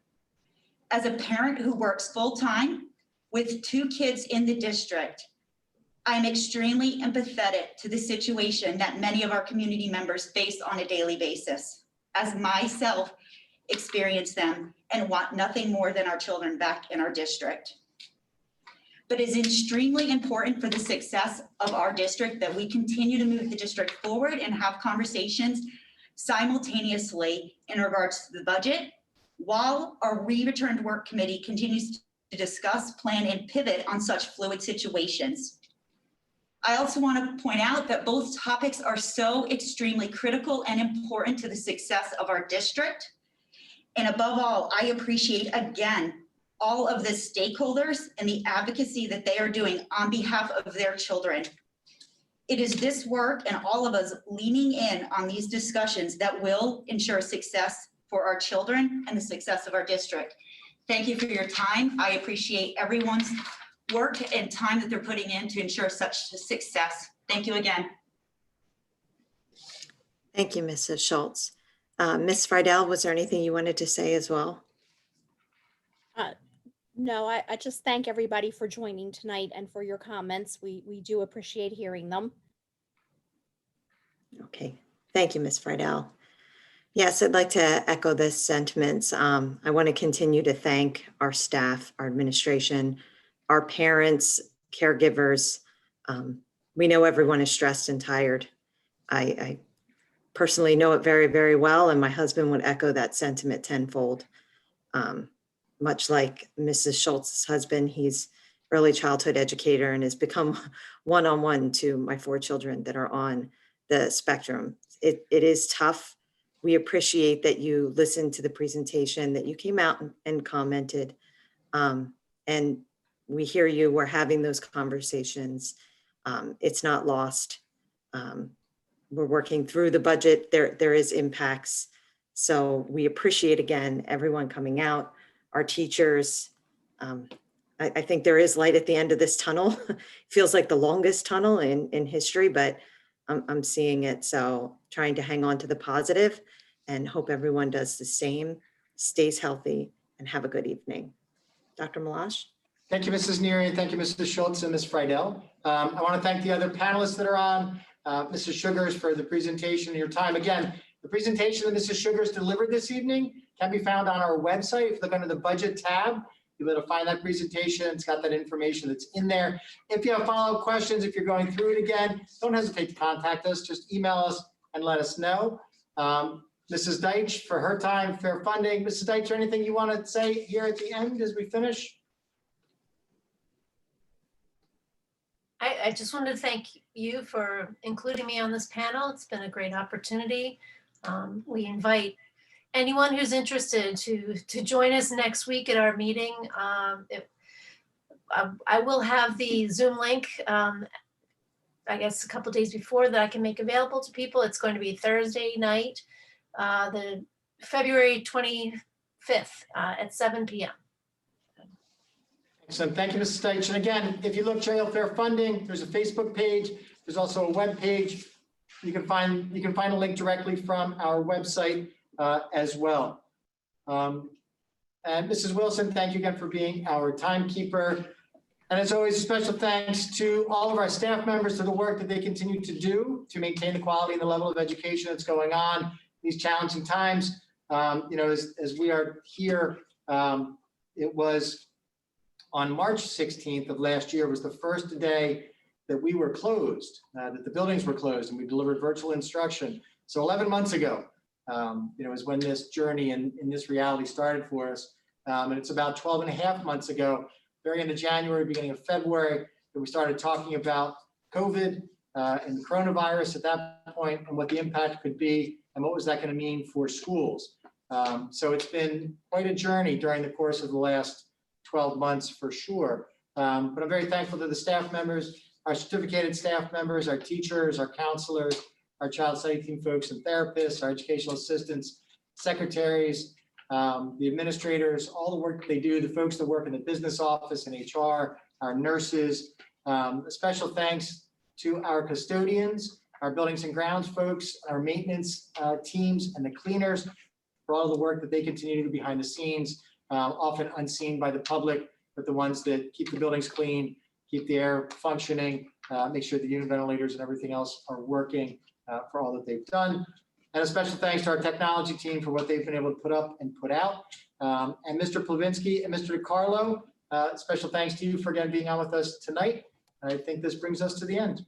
as a parent who works full-time with 2 kids in the district, I'm extremely empathetic to the situation that many of our community members face on a daily basis, as myself experience them and want nothing more than our children back in our district. But it's extremely important for the success of our district that we continue to move the district forward and have conversations simultaneously in regards to the budget, while our Return to Work Committee continues to discuss, plan, and pivot on such fluid situations. I also want to point out that both topics are so extremely critical and important to the success of our district. And above all, I appreciate again all of the stakeholders and the advocacy that they are doing on behalf of their children. It is this work and all of us leaning in on these discussions that will ensure success for our children and the success of our district. Thank you for your time. I appreciate everyone's work and time that they're putting in to ensure such success. Thank you again. Thank you, Mrs. Schultz. Ms. Friedel, was there anything you wanted to say as well? No, I just thank everybody for joining tonight and for your comments. We do appreciate hearing them. Okay, thank you, Ms. Friedel. Yes, I'd like to echo this sentiments. I want to continue to thank our staff, our administration, our parents, caregivers. We know everyone is stressed and tired. I personally know it very, very well, and my husband would echo that sentiment tenfold. Much like Mrs. Schultz's husband, he's early childhood educator and has become one-on-one to my 4 children that are on the spectrum. It is tough. We appreciate that you listened to the presentation, that you came out and commented. And we hear you, we're having those conversations. It's not lost. We're working through the budget. There is impacts. So we appreciate, again, everyone coming out, our teachers. I think there is light at the end of this tunnel. Feels like the longest tunnel in history, but I'm seeing it. So trying to hang on to the positive and hope everyone does the same, stays healthy, and have a good evening. Dr. Malash? Thank you, Mrs. Neary, and thank you, Mrs. Schultz and Ms. Friedel. I want to thank the other panelists that are on, Mrs. Sugars for the presentation and your time. Again, the presentation that Mrs. Sugars delivered this evening can be found on our website. If you look under the budget tab, you'll be able to find that presentation. It's got that information that's in there. If you have follow-up questions, if you're going through it again, don't hesitate to contact us. Just email us and let us know. Mrs. Deitch, for her time, fair funding. Mrs. Deitch, anything you want to say here at the end as we finish? I just wanted to thank you for including me on this panel. It's been a great opportunity. We invite anyone who's interested to join us next week at our meeting. I will have the Zoom link, I guess a couple days before, that I can make available to people. It's going to be Thursday night, the February 25th at 7 p.m. Excellent. Thank you, Mrs. Deitch. And again, if you look Cherry Hill Fair Funding, there's a Facebook page. There's also a web page. You can find a link directly from our website as well. And Mrs. Wilson, thank you again for being our timekeeper. And as always, a special thanks to all of our staff members for the work that they continue to do to maintain the quality and the level of education that's going on in these challenging times. As we are here, it was on March 16th of last year was the first day that we were closed, that the buildings were closed, and we delivered virtual instruction. So 11 months ago, is when this journey and this reality started for us. And it's about 12 and a half months ago, very end of January, beginning of February, that we started talking about COVID and the coronavirus at that point and what the impact could be and what was that going to mean for schools. So it's been quite a journey during the course of the last 12 months for sure. But I'm very thankful to the staff members, our certificated staff members, our teachers, our counselors, our child study team folks and therapists, our educational assistants, secretaries, the administrators, all the work they do, the folks that work in the business office and HR, our nurses. A special thanks to our custodians, our buildings and grounds folks, our maintenance teams, and the cleaners for all the work that they continue to do behind the scenes, often unseen by the public, but the ones that keep the buildings clean, keep the air functioning, make sure the unit ventilators and everything else are working for all that they've done. And a special thanks to our technology team for what they've been able to put up and put out. And Mr. Plavinsky and Mr. DiCarlo, special thanks to you for again being on with us tonight. I think this brings us to the end.